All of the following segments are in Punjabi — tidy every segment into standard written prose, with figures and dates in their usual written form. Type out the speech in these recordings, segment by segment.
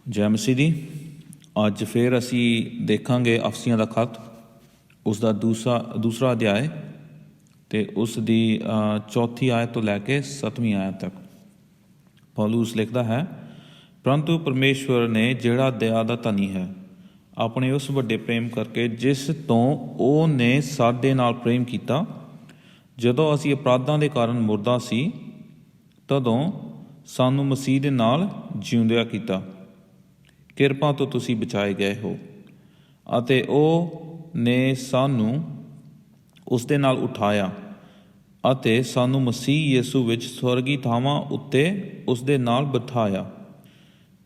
ਜੈ ਮਸੀਹ ਦੀ। ਅੱਜ ਫਿਰ ਅਸੀਂ ਦੇਖਾਂਗੇ ਅਫਸੀਆਂ ਦਾ ਖੱਤ, ਉਸ ਦਾ ਦੂਸਰਾ ਅਧਿਆਇ ਅਤੇ ਉਸ ਦੀ ਚੌਥੀ ਆਇਤ ਤੋਂ ਲੈ ਕੇ 7ਵੀਂ ਆਇਤ ਤੱਕ। ਪੌਲੁਸ ਲਿਖਦਾ ਹੈ, ਪਰੰਤੂ ਪਰਮੇਸ਼ਵਰ ਨੇ ਜਿਹੜਾ ਦਇਆ ਦਾ ਧਨੀ ਹੈ, ਆਪਣੇ ਉਸ ਵੱਡੇ ਪ੍ਰੇਮ ਕਰਕੇ ਜਿਸ ਤੋਂ ਉਹ ਨੇ ਸਾਡੇ ਨਾਲ ਪ੍ਰੇਮ ਕੀਤਾ, ਜਦੋਂ ਅਸੀਂ ਅਪਰਾਧਾਂ ਦੇ ਕਾਰਨ ਮੁਰਦਾ ਸੀ, ਤਦੋਂ ਸਾਨੂੰ ਮਸੀਹ ਦੇ ਨਾਲ ਜਿਉਂਦਿਆਂ ਕੀਤਾ। ਕਿਰਪਾ ਤੋਂ ਤੁਸੀਂ ਬਚਾਏ ਗਏ ਹੋ, ਅਤੇ ਉਹ ਨੇ ਸਾਨੂੰ ਉਸ ਦੇ ਨਾਲ ਉਠਾਇਆ ਅਤੇ ਸਾਨੂੰ ਮਸੀਹ ਯਿਸੂ ਵਿੱਚ ਸਵਰਗੀ ਥਾਵਾਂ ਉੱਤੇ ਉਸ ਦੇ ਨਾਲ ਬਿਠਾਇਆ।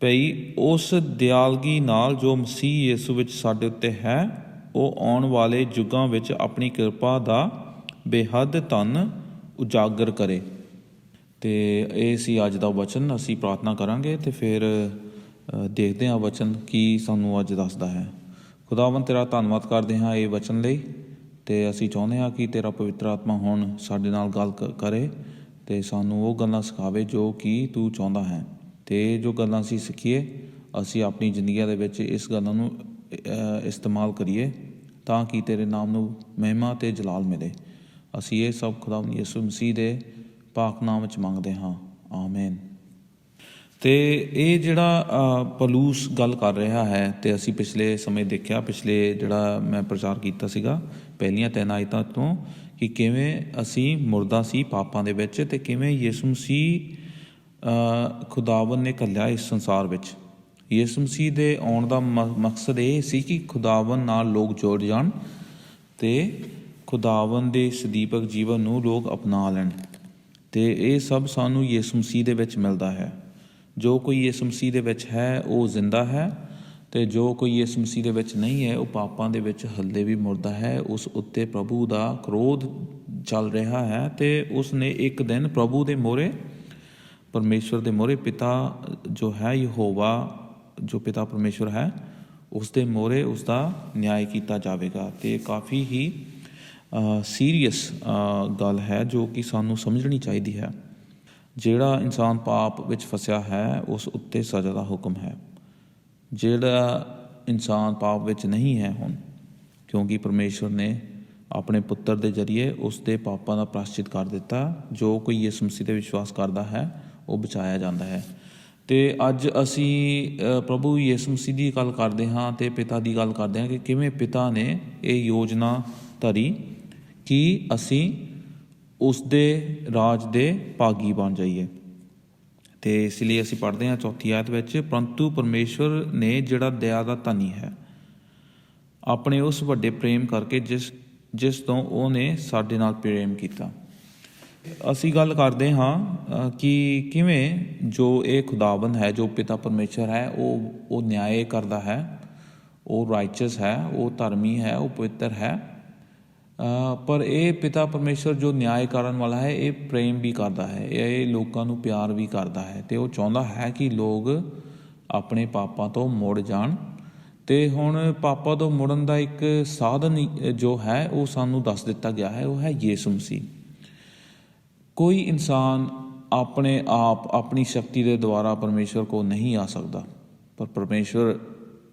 ਭਈ ਉਸ ਦਿਆਲਗੀ ਨਾਲ ਜੋ ਮਸੀਹ ਯਿਸੂ ਵਿੱਚ ਸਾਡੇ ਉੱਤੇ ਹੈ, ਉਹ ਆਉਣ ਵਾਲੇ ਯੁੱਗਾਂ ਵਿੱਚ ਆਪਣੀ ਕਿਰਪਾ ਦਾ ਬੇਹੱਦ ਧਨ ਉਜਾਗਰ ਕਰੇ। ਅਤੇ ਇਹ ਸੀ ਅੱਜ ਦਾ ਵਚਨ। ਅਸੀਂ ਪ੍ਰਾਰਥਨਾ ਕਰਾਂਗੇ ਅਤੇ ਫਿਰ ਦੇਖਦੇ ਹਾਂ ਵਚਨ ਕੀ ਸਾਨੂੰ ਅੱਜ ਦੱਸਦਾ ਹੈ। ਖੁਦਾਵੰਦ ਤੇਰਾ ਧੰਨਵਾਦ ਕਰਦੇ ਹਾਂ ਇਹ ਵਚਨ ਲਈ, ਅਤੇ ਅਸੀਂ ਚਾਹੁੰਦੇ ਹਾਂ ਕਿ ਤੇਰਾ ਪਵਿੱਤਰ ਆਤਮਾ ਹੁਣ ਸਾਡੇ ਨਾਲ ਗੱਲ ਕਰੇ ਅਤੇ ਸਾਨੂੰ ਉਹ ਗੱਲਾਂ ਸਿਖਾਵੇ ਜੋ ਕਿ ਤੂੰ ਚਾਹੁੰਦਾ ਹੈ, ਅਤੇ ਜੋ ਗੱਲਾਂ ਅਸੀਂ ਸਿੱਖੀਏ ਅਸੀਂ ਆਪਣੀ ਜ਼ਿੰਦਗੀਆਂ ਦੇ ਵਿੱਚ ਇਸ ਗੱਲਾਂ ਨੂੰ ਇਸਤੇਮਾਲ ਕਰੀਏ, ਤਾਂ ਕਿ ਤੇਰੇ ਨਾਮ ਨੂੰ ਮਹਿਮਾ ਅਤੇ ਜਲਾਲ ਮਿਲੇ। ਅਸੀਂ ਇਹ ਸਭ ਖੁਦਾਵੰਦ ਯਿਸੂ ਮਸੀਹ ਦੇ ਪਾਕ ਨਾਮ ਵਿੱਚ ਮੰਗਦੇ ਹਾਂ, ਆਮੀਨ। ਅਤੇ ਇਹ ਜਿਹੜਾ ਪੌਲੁਸ ਗੱਲ ਕਰ ਰਿਹਾ ਹੈ, ਅਤੇ ਅਸੀਂ ਪਿਛਲੇ ਸਮੇਂ ਦੇਖਿਆ, ਪਿਛਲੇ ਜਿਹੜਾ ਮੈਂ ਪ੍ਰਚਾਰ ਕੀਤਾ ਸੀਗਾ ਪਹਿਲੀਆਂ 3 ਆਇਤਾਂ ਤੋਂ, ਕਿ ਕਿਵੇਂ ਅਸੀਂ ਮੁਰਦਾ ਸੀ ਪਾਪਾਂ ਦੇ ਵਿੱਚ, ਅਤੇ ਕਿਵੇਂ ਯਿਸੂ ਮਸੀਹ ਖੁਦਾਵੰਦ ਨੇ ਘੱਲਿਆ ਇਸ ਸੰਸਾਰ ਵਿੱਚ। ਯਿਸੂ ਮਸੀਹ ਦੇ ਆਉਣ ਦਾ ਮਕਸਦ ਇਹ ਸੀ ਕਿ ਖੁਦਾਵੰਦ ਨਾਲ ਲੋਕ ਜੁੜ ਜਾਣ ਅਤੇ ਖੁਦਾਵੰਦ ਦੇ ਸਦੀਵਕ ਜੀਵਨ ਨੂੰ ਲੋਕ ਅਪਣਾ ਲੈਣ, ਅਤੇ ਇਹ ਸਭ ਸਾਨੂੰ ਯਿਸੂ ਮਸੀਹ ਦੇ ਵਿੱਚ ਮਿਲਦਾ ਹੈ। ਜੋ ਕੋਈ ਯਿਸੂ ਮਸੀਹ ਦੇ ਵਿੱਚ ਹੈ ਉਹ ਜ਼ਿੰਦਾ ਹੈ, ਅਤੇ ਜੋ ਕੋਈ ਯਿਸੂ ਮਸੀਹ ਦੇ ਵਿੱਚ ਨਹੀਂ ਹੈ ਉਹ ਪਾਪਾਂ ਦੇ ਵਿੱਚ ਹੱਲੇ ਵੀ ਮੁਰਦਾ ਹੈ। ਉਸ ਉੱਤੇ ਪ੍ਰਭੂ ਦਾ ਕ੍ਰੋਧ ਚੱਲ ਰਿਹਾ ਹੈ, ਅਤੇ ਉਸ ਨੇ ਇੱਕ ਦਿਨ ਪ੍ਰਭੂ ਦੇ ਮੂਹਰੇ, ਪਰਮੇਸ਼ਵਰ ਦੇ ਮੂਹਰੇ, ਪਿਤਾ ਜੋ ਹੈ ਯਹੋਵਾ, ਜੋ ਪਿਤਾ ਪਰਮੇਸ਼ਵਰ ਹੈ, ਉਸ ਦੇ ਮੂਹਰੇ ਉਸ ਦਾ ਨਿਆਂ ਕੀਤਾ ਜਾਵੇਗਾ। ਅਤੇ ਕਾਫੀ ਹੀ ਸੀਰੀਅਸ ਗੱਲ ਹੈ ਜੋ ਕਿ ਸਾਨੂੰ ਸਮਝਣੀ ਚਾਹੀਦੀ ਹੈ। ਜਿਹੜਾ ਇਨਸਾਨ ਪਾਪ ਵਿੱਚ ਫਸਿਆ ਹੈ ਉਸ ਉੱਤੇ ਸਜ਼ਾ ਦਾ ਹੁਕਮ ਹੈ। ਜਿਹੜਾ ਇਨਸਾਨ ਪਾਪ ਵਿੱਚ ਨਹੀਂ ਹੈ ਹੁਣ, ਕਿਉਂਕਿ ਪਰਮੇਸ਼ਵਰ ਨੇ ਆਪਣੇ ਪੁੱਤਰ ਦੇ ਜ਼ਰੀਏ ਉਸ ਦੇ ਪਾਪਾਂ ਦਾ ਪ੍ਰਾਸ਼ਚਿਤ ਕਰ ਦਿੱਤਾ। ਜੋ ਕੋਈ ਯਿਸੂ ਮਸੀਹ 'ਤੇ ਵਿਸ਼ਵਾਸ ਕਰਦਾ ਹੈ ਉਹ ਬਚਾਇਆ ਜਾਂਦਾ ਹੈ। ਅਤੇ ਅੱਜ ਅਸੀਂ ਪ੍ਰਭੂ ਯਿਸੂ ਮਸੀਹ ਦੀ ਗੱਲ ਕਰਦੇ ਹਾਂ ਅਤੇ ਪਿਤਾ ਦੀ ਗੱਲ ਕਰਦੇ ਹਾਂ ਕਿ ਕਿਵੇਂ ਪਿਤਾ ਨੇ ਇਹ ਯੋਜਨਾ ਧਰੀ ਕਿ ਅਸੀਂ ਉਸ ਦੇ ਰਾਜ ਦੇ ਭਾਗੀ ਬਣ ਜਾਈਏ। ਅਤੇ ਇਸ ਲਈ ਅਸੀਂ ਪੜ੍ਹਦੇ ਹਾਂ ਚੌਥੀ ਆਇਤ ਵਿੱਚ, ਪਰੰਤੂ ਪਰਮੇਸ਼ਵਰ ਨੇ ਜਿਹੜਾ ਦਇਆ ਦਾ ਧਨੀ ਹੈ, ਆਪਣੇ ਉਸ ਵੱਡੇ ਪ੍ਰੇਮ ਕਰਕੇ ਜਿਸ ਤੋਂ ਉਹਨੇ ਸਾਡੇ ਨਾਲ ਪ੍ਰੇਮ ਕੀਤਾ। ਅਸੀਂ ਗੱਲ ਕਰਦੇ ਹਾਂ ਕਿ ਕਿਵੇਂ ਜੋ ਇਹ ਖੁਦਾਵੰਦ ਹੈ, ਜੋ ਪਿਤਾ ਪਰਮੇਸ਼ਵਰ ਹੈ, ਉਹ ਨਿਆਂ ਕਰਦਾ ਹੈ, ਉਹ ਰਾਈਚਸ ਹੈ, ਉਹ ਧਰਮੀ ਹੈ, ਉਹ ਪਵਿੱਤਰ ਹੈ। ਪਰ ਇਹ ਪਿਤਾ ਪਰਮੇਸ਼ਵਰ ਜੋ ਨਿਆਂ ਕਰਨ ਵਾਲਾ ਹੈ, ਇਹ ਪ੍ਰੇਮ ਵੀ ਕਰਦਾ ਹੈ, ਇਹ ਲੋਕਾਂ ਨੂੰ ਪਿਆਰ ਵੀ ਕਰਦਾ ਹੈ, ਅਤੇ ਉਹ ਚਾਹੁੰਦਾ ਹੈ ਕਿ ਲੋਕ ਆਪਣੇ ਪਾਪਾਂ ਤੋਂ ਮੁੜ ਜਾਣ। ਅਤੇ ਹੁਣ ਪਾਪਾਂ ਤੋਂ ਮੁੜਨ ਦਾ ਇੱਕ ਸਾਧਨ ਜੋ ਹੈ ਉਹ ਸਾਨੂੰ ਦੱਸ ਦਿੱਤਾ ਗਿਆ ਹੈ, ਉਹ ਹੈ ਯਿਸੂ ਮਸੀਹ। ਕੋਈ ਇਨਸਾਨ ਆਪਣੇ ਆਪ ਆਪਣੀ ਸ਼ਕਤੀ ਦੇ ਦੁਆਰਾ ਪਰਮੇਸ਼ਵਰ ਕੋਲ ਨਹੀਂ ਆ ਸਕਦਾ, ਪਰ ਪਰਮੇਸ਼ਵਰ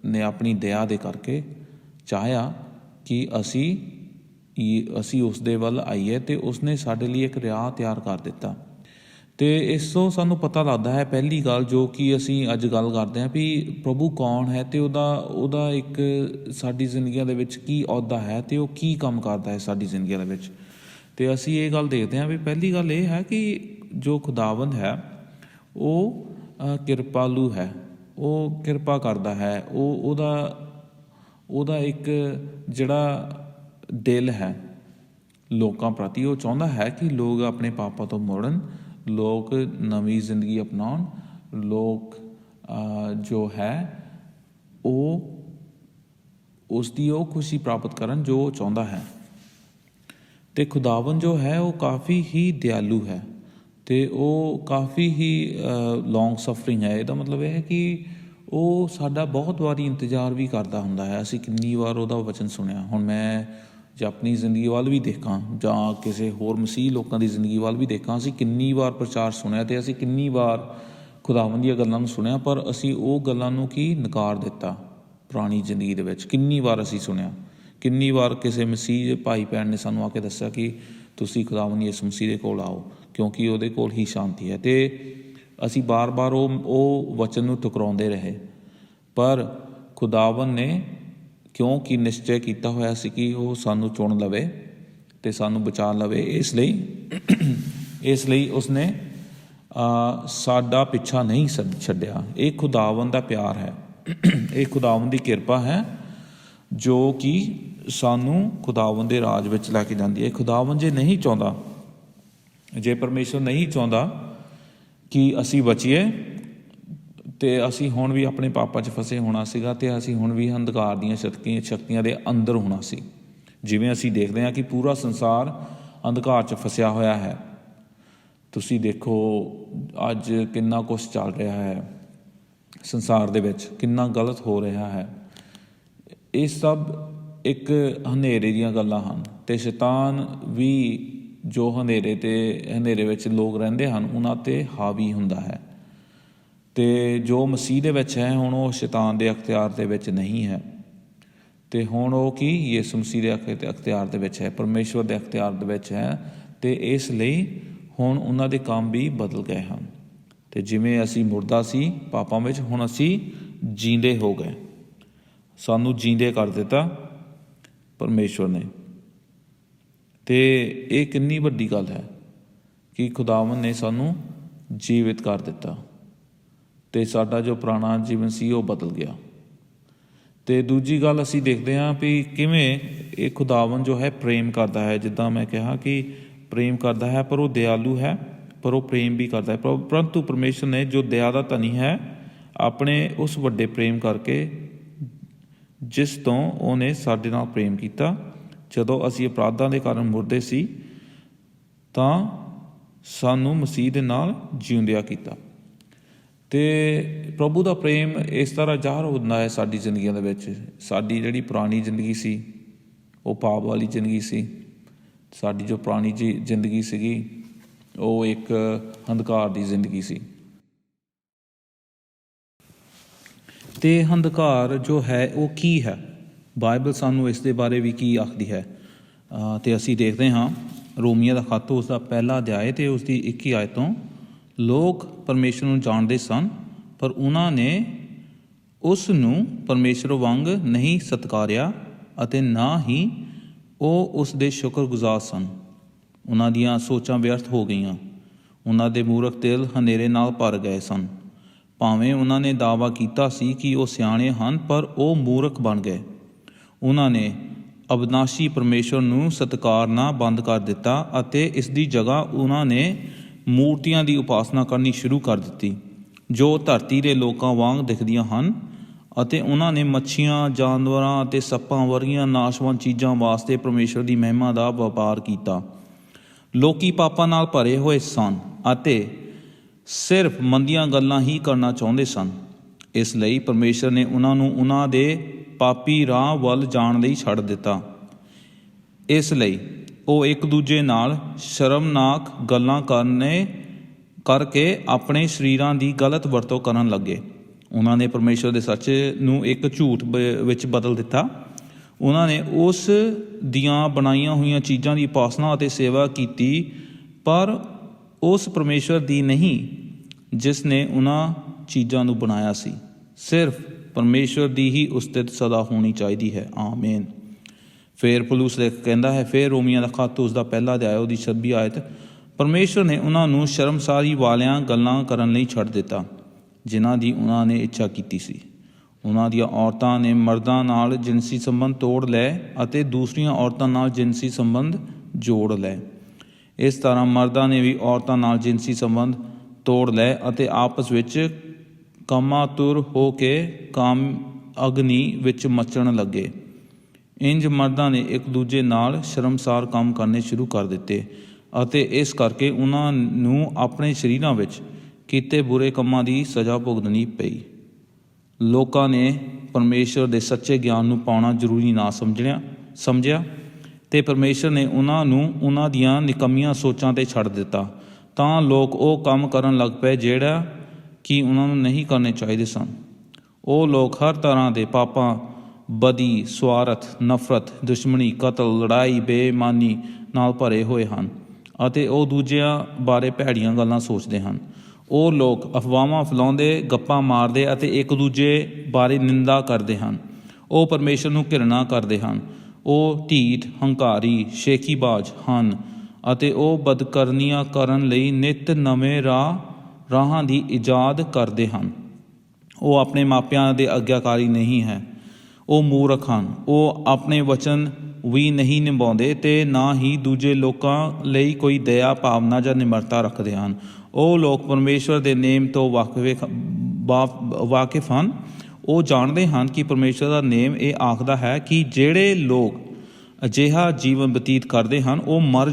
ਨੇ ਆਪਣੀ ਦਇਆ ਦੇ ਕਰਕੇ ਚਾਹਿਆ ਕਿ ਅਸੀਂ ਉਸ ਦੇ ਵੱਲ ਆਈਏ, ਅਤੇ ਉਸਨੇ ਸਾਡੇ ਲਈ ਇੱਕ ਰਾਹ ਤਿਆਰ ਕਰ ਦਿੱਤਾ। ਅਤੇ ਇਸ ਤੋਂ ਸਾਨੂੰ ਪਤਾ ਲੱਗਦਾ ਹੈ ਪਹਿਲੀ ਗੱਲ ਜੋ ਕਿ ਅਸੀਂ ਅੱਜ ਗੱਲ ਕਰਦੇ ਹਾਂ ਵੀ ਪ੍ਰਭੂ ਕੌਣ ਹੈ, ਅਤੇ ਉਹਦਾ ਇੱਕ ਸਾਡੀ ਜ਼ਿੰਦਗੀਆਂ ਦੇ ਵਿੱਚ ਕੀ ਅਹੁਦਾ ਹੈ, ਅਤੇ ਉਹ ਕੀ ਕੰਮ ਕਰਦਾ ਹੈ ਸਾਡੀ ਜ਼ਿੰਦਗੀਆਂ ਦੇ ਵਿੱਚ। ਅਤੇ ਅਸੀਂ ਇਹ ਗੱਲ ਦੇਖਦੇ ਹਾਂ ਵੀ ਪਹਿਲੀ ਗੱਲ ਇਹ ਹੈ ਕਿ ਜੋ ਖੁਦਾਵੰਦ ਹੈ ਉਹ ਕਿਰਪਾਲੂ ਹੈ, ਉਹ ਕਿਰਪਾ ਕਰਦਾ ਹੈ। ਉਹਦਾ ਇੱਕ ਜਿਹੜਾ ਦਿਲ ਹੈ ਲੋਕਾਂ ਪ੍ਰਤੀ, ਉਹ ਚਾਹੁੰਦਾ ਹੈ ਕਿ ਲੋਕ ਆਪਣੇ ਪਾਪਾਂ ਤੋਂ ਮੁੜਨ, ਲੋਕ ਨਵੀਂ ਜ਼ਿੰਦਗੀ ਅਪਣਾਉਣ, ਲੋਕ ਜੋ ਹੈ ਉਹ ਉਸ ਦੀ ਉਹ ਖੁਸ਼ੀ ਪ੍ਰਾਪਤ ਕਰਨ ਜੋ ਉਹ ਚਾਹੁੰਦਾ ਹੈ। ਅਤੇ ਖੁਦਾਵੰਦ ਜੋ ਹੈ ਉਹ ਕਾਫੀ ਹੀ ਦਿਆਲੂ ਹੈ, ਅਤੇ ਉਹ ਕਾਫੀ ਹੀ ਲੌਂਗ ਸਫਰਿੰਗ ਹੈ। ਇਹਦਾ ਮਤਲਬ ਇਹ ਹੈ ਕਿ ਉਹ ਸਾਡਾ ਬਹੁਤ ਵਾਰੀ ਇੰਤਜ਼ਾਰ ਵੀ ਕਰਦਾ ਹੁੰਦਾ ਹੈ। ਅਸੀਂ ਕਿੰਨੀ ਵਾਰ ਉਹਦਾ ਵਚਨ ਸੁਣਿਆ। ਹੁਣ ਮੈਂ ਜੇ ਆਪਣੀ ਜ਼ਿੰਦਗੀ ਵੱਲ ਵੀ ਦੇਖਾਂ ਜਾਂ ਕਿਸੇ ਹੋਰ ਮਸੀਹ ਲੋਕਾਂ ਦੀ ਜ਼ਿੰਦਗੀ ਵੱਲ ਵੀ ਦੇਖਾਂ, ਅਸੀਂ ਕਿੰਨੀ ਵਾਰ ਪ੍ਰਚਾਰ ਸੁਣਿਆ, ਅਤੇ ਅਸੀਂ ਕਿੰਨੀ ਵਾਰ ਖੁਦਾਵੰਦ ਦੀਆਂ ਗੱਲਾਂ ਨੂੰ ਸੁਣਿਆ, ਪਰ ਅਸੀਂ ਉਹ ਗੱਲਾਂ ਨੂੰ ਕੀ ਨਕਾਰ ਦਿੱਤਾ। ਪੁਰਾਣੀ ਜ਼ਿੰਦਗੀ ਦੇ ਵਿੱਚ ਕਿੰਨੀ ਵਾਰ ਅਸੀਂ ਸੁਣਿਆ, ਕਿੰਨੀ ਵਾਰ ਕਿਸੇ ਮਸੀਹ ਭਾਈ ਭੈਣ ਨੇ ਸਾਨੂੰ ਆ ਕੇ ਦੱਸਿਆ ਕਿ ਤੁਸੀਂ ਖੁਦਾਵੰਦ ਯਿਸੂ ਮਸੀਹ ਦੇ ਕੋਲ ਆਓ, ਕਿਉਂਕਿ ਉਹਦੇ ਕੋਲ ਹੀ ਸ਼ਾਂਤੀ ਹੈ। ਅਤੇ ਅਸੀਂ ਬਾਰ-ਬਾਰ ਉਹ ਵਚਨ ਨੂੰ ਠੁਕਰਾਉਂਦੇ ਰਹੇ, ਪਰ ਖੁਦਾਵੰਦ ਨੇ ਕਿਉਂਕਿ ਨਿਸ਼ਚੈ ਕੀਤਾ ਹੋਇਆ ਸੀ ਕਿ ਉਹ ਸਾਨੂੰ ਚੁਣ ਲਵੇ ਅਤੇ ਸਾਨੂੰ ਬਚਾ ਲਵੇ, ਇਸ ਲਈ ਉਸਨੇ ਸਾਡਾ ਪਿੱਛਾ ਨਹੀਂ ਛੱਡਿਆ। ਇਹ ਖੁਦਾਵੰਦ ਦਾ ਪਿਆਰ ਹੈ, ਇਹ ਖੁਦਾਵੰਦ ਦੀ ਕਿਰਪਾ ਹੈ ਜੋ ਕਿ ਸਾਨੂੰ ਖੁਦਾਵੰਦ ਦੇ ਰਾਜ ਵਿੱਚ ਲੈ ਕੇ ਜਾਂਦੀ ਹੈ। ਖੁਦਾਵੰਦ ਜੇ ਨਹੀਂ ਚਾਹੁੰਦਾ, ਜੇ ਪਰਮੇਸ਼ਰ ਨਹੀਂ ਚਾਹੁੰਦਾ ਕਿ ਅਸੀਂ ਬਚੀਏ, ਅਤੇ ਅਸੀਂ ਹੁਣ ਵੀ ਆਪਣੇ ਪਾਪਾਂ 'ਚ ਫਸੇ ਹੋਣਾ ਸੀਗਾ, ਅਤੇ ਅਸੀਂ ਹੁਣ ਵੀ ਅੰਧਕਾਰ ਦੀਆਂ ਸ਼ਕਤੀਆਂ ਦੇ ਅੰਦਰ ਹੋਣਾ ਸੀ। ਜਿਵੇਂ ਅਸੀਂ ਦੇਖਦੇ ਹਾਂ ਕਿ ਪੂਰਾ ਸੰਸਾਰ ਅੰਧਕਾਰ 'ਚ ਫਸਿਆ ਹੋਇਆ ਹੈ। ਤੁਸੀਂ ਦੇਖੋ ਅੱਜ ਕਿੰਨਾ ਕੁਛ ਚੱਲ ਰਿਹਾ ਹੈ ਸੰਸਾਰ ਦੇ ਵਿੱਚ, ਕਿੰਨਾ ਗਲਤ ਹੋ ਰਿਹਾ ਹੈ। ਇਹ ਸਭ ਇੱਕ ਹਨੇਰੇ ਦੀਆਂ ਗੱਲਾਂ ਹਨ, ਅਤੇ ਸ਼ੈਤਾਨ ਵੀ ਜੋ ਹਨੇਰੇ ਵਿੱਚ ਲੋਕ ਰਹਿੰਦੇ ਹਨ ਉਹਨਾਂ 'ਤੇ ਹਾਵੀ ਹੁੰਦਾ ਹੈ। ਅਤੇ ਜੋ ਮਸੀਹ ਦੇ ਵਿੱਚ ਹੈ, ਹੁਣ ਉਹ ਸ਼ੈਤਾਨ ਦੇ ਅਖਤਿਆਰ ਦੇ ਵਿੱਚ ਨਹੀਂ ਹੈ, ਅਤੇ ਹੁਣ ਉਹ ਕੀ ਯਿਸੂ ਮਸੀਹ ਦੇ ਅਖਤਿਆਰ ਦੇ ਵਿੱਚ ਹੈ, ਪਰਮੇਸ਼ਵਰ ਦੇ ਅਖਤਿਆਰ ਦੇ ਵਿੱਚ ਹੈ। ਅਤੇ ਇਸ ਲਈ ਹੁਣ ਉਹਨਾਂ ਦੇ ਕੰਮ ਵੀ ਬਦਲ ਗਏ ਹਨ, ਅਤੇ ਜਿਵੇਂ ਅਸੀਂ ਮੁਰਦਾ ਸੀ ਪਾਪਾਂ ਵਿੱਚ, ਹੁਣ ਅਸੀਂ ਜੀਂਦੇ ਹੋ ਗਏ। ਸਾਨੂੰ ਜੀਂਦੇ ਕਰ ਦਿੱਤਾ ਪਰਮੇਸ਼ਵਰ ਨੇ। ਅਤੇ ਇਹ ਕਿੰਨੀ ਵੱਡੀ ਗੱਲ ਹੈ ਕਿ ਖੁਦਾਵੰਦ ਨੇ ਸਾਨੂੰ ਜੀਵਿਤ ਕਰ ਦਿੱਤਾ, ਅਤੇ ਸਾਡਾ ਜੋ ਪੁਰਾਣਾ ਜੀਵਨ ਸੀ ਉਹ ਬਦਲ ਗਿਆ। ਅਤੇ ਦੂਜੀ ਗੱਲ ਅਸੀਂ ਦੇਖਦੇ ਹਾਂ ਵੀ ਕਿਵੇਂ ਇਹ ਖੁਦਾਵੰਦ ਜੋ ਹੈ ਪ੍ਰੇਮ ਕਰਦਾ ਹੈ। ਜਿੱਦਾਂ ਮੈਂ ਕਿਹਾ ਕਿ ਪ੍ਰੇਮ ਕਰਦਾ ਹੈ, ਪਰ ਉਹ ਦਿਆਲੂ ਹੈ, ਪਰ ਉਹ ਪ੍ਰੇਮ ਵੀ ਕਰਦਾ ਹੈ। ਪਰੰਤੂ ਪਰਮੇਸ਼ਰ ਨੇ ਜੋ ਦਇਆ ਦਾ ਧਨੀ ਹੈ, ਆਪਣੇ ਉਸ ਵੱਡੇ ਪ੍ਰੇਮ ਕਰਕੇ ਜਿਸ ਤੋਂ ਉਹਨੇ ਸਾਡੇ ਨਾਲ ਪ੍ਰੇਮ ਕੀਤਾ, ਜਦੋਂ ਅਸੀਂ ਅਪਰਾਧਾਂ ਦੇ ਕਾਰਨ ਮੁਰਦੇ ਸੀ ਤਾਂ ਸਾਨੂੰ ਮਸੀਹ ਦੇ ਨਾਲ ਜਿਉਂਦਿਆਂ ਕੀਤਾ। ਅਤੇ ਪ੍ਰਭੂ ਦਾ ਪ੍ਰੇਮ ਇਸ ਤਰ੍ਹਾਂ ਜ਼ਾਹਰ ਹੁੰਦਾ ਹੈ ਸਾਡੀ ਜ਼ਿੰਦਗੀਆਂ ਦੇ ਵਿੱਚ। ਸਾਡੀ ਜਿਹੜੀ ਪੁਰਾਣੀ ਜ਼ਿੰਦਗੀ ਸੀ ਉਹ ਪਾਪ ਵਾਲੀ ਜ਼ਿੰਦਗੀ ਸੀ। ਸਾਡੀ ਜੋ ਪੁਰਾਣੀ ਜ਼ਿੰਦਗੀ ਸੀਗੀ ਉਹ ਇੱਕ ਅੰਧਕਾਰ ਦੀ ਜ਼ਿੰਦਗੀ ਸੀ। ਅਤੇ ਅੰਧਕਾਰ ਜੋ ਹੈ ਉਹ ਕੀ ਹੈ, ਬਾਈਬਲ ਸਾਨੂੰ ਇਸ ਦੇ ਬਾਰੇ ਵੀ ਕੀ ਆਖਦੀ ਹੈ। ਅਤੇ ਅਸੀਂ ਦੇਖਦੇ ਹਾਂ ਰੋਮੀਆਂ ਦਾ ਖੱਤ ਉਸ ਦਾ 1 ਅਧਿਆਇ ਅਤੇ ਉਸ ਦੀ 21 ਆਇਤ ਤੋਂ, ਲੋਕ ਪਰਮੇਸ਼ਰ ਨੂੰ ਜਾਣਦੇ ਸਨ, ਪਰ ਉਹਨਾਂ ਨੇ ਉਸ ਨੂੰ ਪਰਮੇਸ਼ਰ ਵਾਂਗ ਨਹੀਂ ਸਤਿਕਾਰਿਆ, ਅਤੇ ਨਾ ਹੀ ਉਹ ਉਸ ਦੇ ਸ਼ੁਕਰਗੁਜ਼ਾਰ ਸਨ। ਉਹਨਾਂ ਦੀਆਂ ਸੋਚਾਂ ਵਿਅਰਥ ਹੋ ਗਈਆਂ, ਉਹਨਾਂ ਦੇ ਮੂਰਖ ਦਿਲ ਹਨੇਰੇ ਨਾਲ ਭਰ ਗਏ ਸਨ। ਭਾਵੇਂ ਉਹਨਾਂ ਨੇ ਦਾਅਵਾ ਕੀਤਾ ਸੀ ਕਿ ਉਹ ਸਿਆਣੇ ਹਨ, ਪਰ ਉਹ ਮੂਰਖ ਬਣ ਗਏ। ਉਹਨਾਂ ਨੇ ਅਬਿਨਾਸ਼ੀ ਪਰਮੇਸ਼ਰ ਨੂੰ ਸਤਿਕਾਰਨਾ ਬੰਦ ਕਰ ਦਿੱਤਾ, ਅਤੇ ਇਸ ਦੀ ਜਗ੍ਹਾ ਉਹਨਾਂ ਨੇ ਮੂਰਤੀਆਂ ਦੀ ਉਪਾਸਨਾ ਕਰਨੀ ਸ਼ੁਰੂ ਕਰ ਦਿੱਤੀ, ਜੋ ਧਰਤੀ ਦੇ ਲੋਕਾਂ ਵਾਂਗ ਦਿਖਦੀਆਂ ਹਨ। ਅਤੇ ਉਹਨਾਂ ਨੇ ਮੱਛੀਆਂ, ਜਾਨਵਰਾਂ ਅਤੇ ਸੱਪਾਂ ਵਰਗੀਆਂ ਨਾਸ਼ਵਾਨ ਚੀਜ਼ਾਂ ਵਾਸਤੇ ਪਰਮੇਸ਼ਰ ਦੀ ਮਹਿਮਾ ਦਾ ਵਪਾਰ ਕੀਤਾ। ਲੋਕੀ ਪਾਪਾਂ ਨਾਲ ਭਰੇ ਹੋਏ ਸਨ ਅਤੇ ਸਿਰਫ ਮੰਦੀਆਂ ਗੱਲਾਂ ਹੀ ਕਰਨਾ ਚਾਹੁੰਦੇ ਸਨ। ਇਸ ਲਈ ਪਰਮੇਸ਼ਰ ਨੇ ਉਹਨਾਂ ਨੂੰ ਉਹਨਾਂ ਦੇ ਪਾਪੀ ਰਾਹ ਵੱਲ ਜਾਣ ਲਈ ਛੱਡ ਦਿੱਤਾ। ਇਸ ਲਈ ਉਹ ਇੱਕ ਦੂਜੇ ਨਾਲ ਸ਼ਰਮਨਾਕ ਗੱਲਾਂ ਕਰਕੇ ਆਪਣੇ ਸਰੀਰਾਂ ਦੀ ਗਲਤ ਵਰਤੋਂ ਕਰਨ ਲੱਗੇ। ਉਹਨਾਂ ਨੇ ਪਰਮੇਸ਼ਰ ਦੇ ਸੱਚ ਨੂੰ ਇੱਕ ਝੂਠ ਵਿੱਚ ਬਦਲ ਦਿੱਤਾ। ਉਹਨਾਂ ਨੇ ਉਸ ਦੀਆਂ ਬਣਾਈਆਂ ਹੋਈਆਂ ਚੀਜ਼ਾਂ ਦੀ ਉਪਾਸਨਾ ਅਤੇ ਸੇਵਾ ਕੀਤੀ, ਪਰ ਉਸ ਪਰਮੇਸ਼ਰ ਦੀ ਨਹੀਂ ਜਿਸ ਨੇ ਉਹਨਾਂ ਚੀਜ਼ਾਂ ਨੂੰ ਬਣਾਇਆ ਸੀ। ਸਿਰਫ ਪਰਮੇਸ਼ਰ ਦੀ ਹੀ ਉਸਤਤ ਸਦਾ ਹੋਣੀ ਚਾਹੀਦੀ ਹੈ। ਆਮੀਨ। ਫਿਰ ਪੌਲੁਸ ਕਹਿੰਦਾ ਹੈ, ਫਿਰ ਰੋਮੀਆਂ ਦਾ ਖੱਤ ਉਸ ਦਾ 1 ਅਧਿਆਇ ਉਹਦੀ 26 ਆਇਤ, ਪਰਮੇਸ਼ਰ ਨੇ ਉਹਨਾਂ ਨੂੰ ਸ਼ਰਮਸਾਰੀ ਵਾਲੀਆਂ ਗੱਲਾਂ ਕਰਨ ਲਈ ਛੱਡ ਦਿੱਤਾ, ਜਿਨ੍ਹਾਂ ਦੀ ਉਹਨਾਂ ਨੇ ਇੱਛਾ ਕੀਤੀ ਸੀ। ਉਹਨਾਂ ਦੀਆਂ ਔਰਤਾਂ ਨੇ ਮਰਦਾਂ ਨਾਲ ਜਿਨਸੀ ਸੰਬੰਧ ਤੋੜ ਲਏ ਅਤੇ ਦੂਸਰੀਆਂ ਔਰਤਾਂ ਨਾਲ ਜਿਨਸੀ ਸੰਬੰਧ ਜੋੜ ਲਏ। ਇਸ ਤਰ੍ਹਾਂ ਮਰਦਾਂ ਨੇ ਵੀ ਔਰਤਾਂ ਨਾਲ ਜਿਨਸੀ ਸੰਬੰਧ ਤੋੜ ਲਏ ਅਤੇ ਆਪਸ ਵਿੱਚ ਕਾਮਾਤੁਰ ਹੋ ਕੇ ਕਾਮ ਅਗਨੀ ਵਿੱਚ ਮੱਚਣ ਲੱਗੇ। ਇੰਝ ਮਰਦਾਂ ਨੇ ਇੱਕ ਦੂਜੇ ਨਾਲ ਸ਼ਰਮਸਾਰ ਕੰਮ ਕਰਨੇ ਸ਼ੁਰੂ ਕਰ ਦਿੱਤੇ, ਅਤੇ ਇਸ ਕਰਕੇ ਉਹਨਾਂ ਨੂੰ ਆਪਣੇ ਸਰੀਰਾਂ ਵਿੱਚ ਕੀਤੇ ਬੁਰੇ ਕੰਮਾਂ ਦੀ ਸਜ਼ਾ ਭੁਗਤਣੀ ਪਈ। ਲੋਕਾਂ ਨੇ ਪਰਮੇਸ਼ਰ ਦੇ ਸੱਚੇ ਗਿਆਨ ਨੂੰ ਪਾਉਣਾ ਜ਼ਰੂਰੀ ਨਾ ਸਮਝਿਆ ਅਤੇ ਪਰਮੇਸ਼ਰ ਨੇ ਉਹਨਾਂ ਨੂੰ ਉਹਨਾਂ ਦੀਆਂ ਨਿਕੰਮੀਆਂ ਸੋਚਾਂ 'ਤੇ ਛੱਡ ਦਿੱਤਾ। ਤਾਂ ਲੋਕ ਉਹ ਕੰਮ ਕਰਨ ਲੱਗ ਪਏ ਜਿਹੜਾ ਕਿ ਉਹਨਾਂ ਨੂੰ ਨਹੀਂ ਕਰਨੇ ਚਾਹੀਦੇ ਸਨ। ਉਹ ਲੋਕ ਹਰ ਤਰ੍ਹਾਂ ਦੇ ਪਾਪਾਂ, ਬਦੀ, ਸਵਾਰਥ, ਨਫ਼ਰਤ, ਦੁਸ਼ਮਣੀ, ਕਤਲ, ਲੜਾਈ, ਬੇਈਮਾਨੀ ਨਾਲ ਭਰੇ ਹੋਏ ਹਨ ਅਤੇ ਉਹ ਦੂਜਿਆਂ ਬਾਰੇ ਭੈੜੀਆਂ ਗੱਲਾਂ ਸੋਚਦੇ ਹਨ। ਉਹ ਲੋਕ ਅਫਵਾਹਾਂ ਫੈਲਾਉਂਦੇ, ਗੱਪਾਂ ਮਾਰਦੇ ਅਤੇ ਇੱਕ ਦੂਜੇ ਬਾਰੇ ਨਿੰਦਾ ਕਰਦੇ ਹਨ। ਉਹ ਪਰਮੇਸ਼ਰ ਨੂੰ ਘਿਰਣਾ ਕਰਦੇ ਹਨ। ਉਹ ਢੀਠ, ਹੰਕਾਰੀ, ਸ਼ੇਖੀਬਾਜ਼ ਹਨ ਅਤੇ ਉਹ ਬਦਕਰਨੀਆਂ ਕਰਨ ਲਈ ਨਿੱਤ ਨਵੇਂ ਰਾਹਾਂ ਦੀ ਈਜਾਦ ਕਰਦੇ ਹਨ। ਉਹ ਆਪਣੇ ਮਾਪਿਆਂ ਦੇ ਆਗਿਆਕਾਰੀ ਨਹੀਂ ਹੈ। ਉਹ ਮੂਰਖ ਹਨ। ਉਹ ਆਪਣੇ ਵਚਨ ਵੀ ਨਹੀਂ ਨਿਭਾਉਂਦੇ ਅਤੇ ਨਾ ਹੀ ਦੂਜੇ ਲੋਕਾਂ ਲਈ ਕੋਈ ਦਇਆ, ਭਾਵਨਾ ਜਾਂ ਨਿਮਰਤਾ ਰੱਖਦੇ ਹਨ। ਉਹ ਲੋਕ ਪਰਮੇਸ਼ਵਰ ਦੇ ਨੇਮ ਤੋਂ ਵਾਕਿਫ ਹਨ। ਉਹ ਜਾਣਦੇ ਹਨ ਕਿ ਪਰਮੇਸ਼ਵਰ ਦਾ ਨੇਮ ਇਹ ਆਖਦਾ ਹੈ ਕਿ ਜਿਹੜੇ ਲੋਕ ਅਜਿਹਾ ਜੀਵਨ ਬਤੀਤ ਕਰਦੇ ਹਨ ਉਹ ਮਰ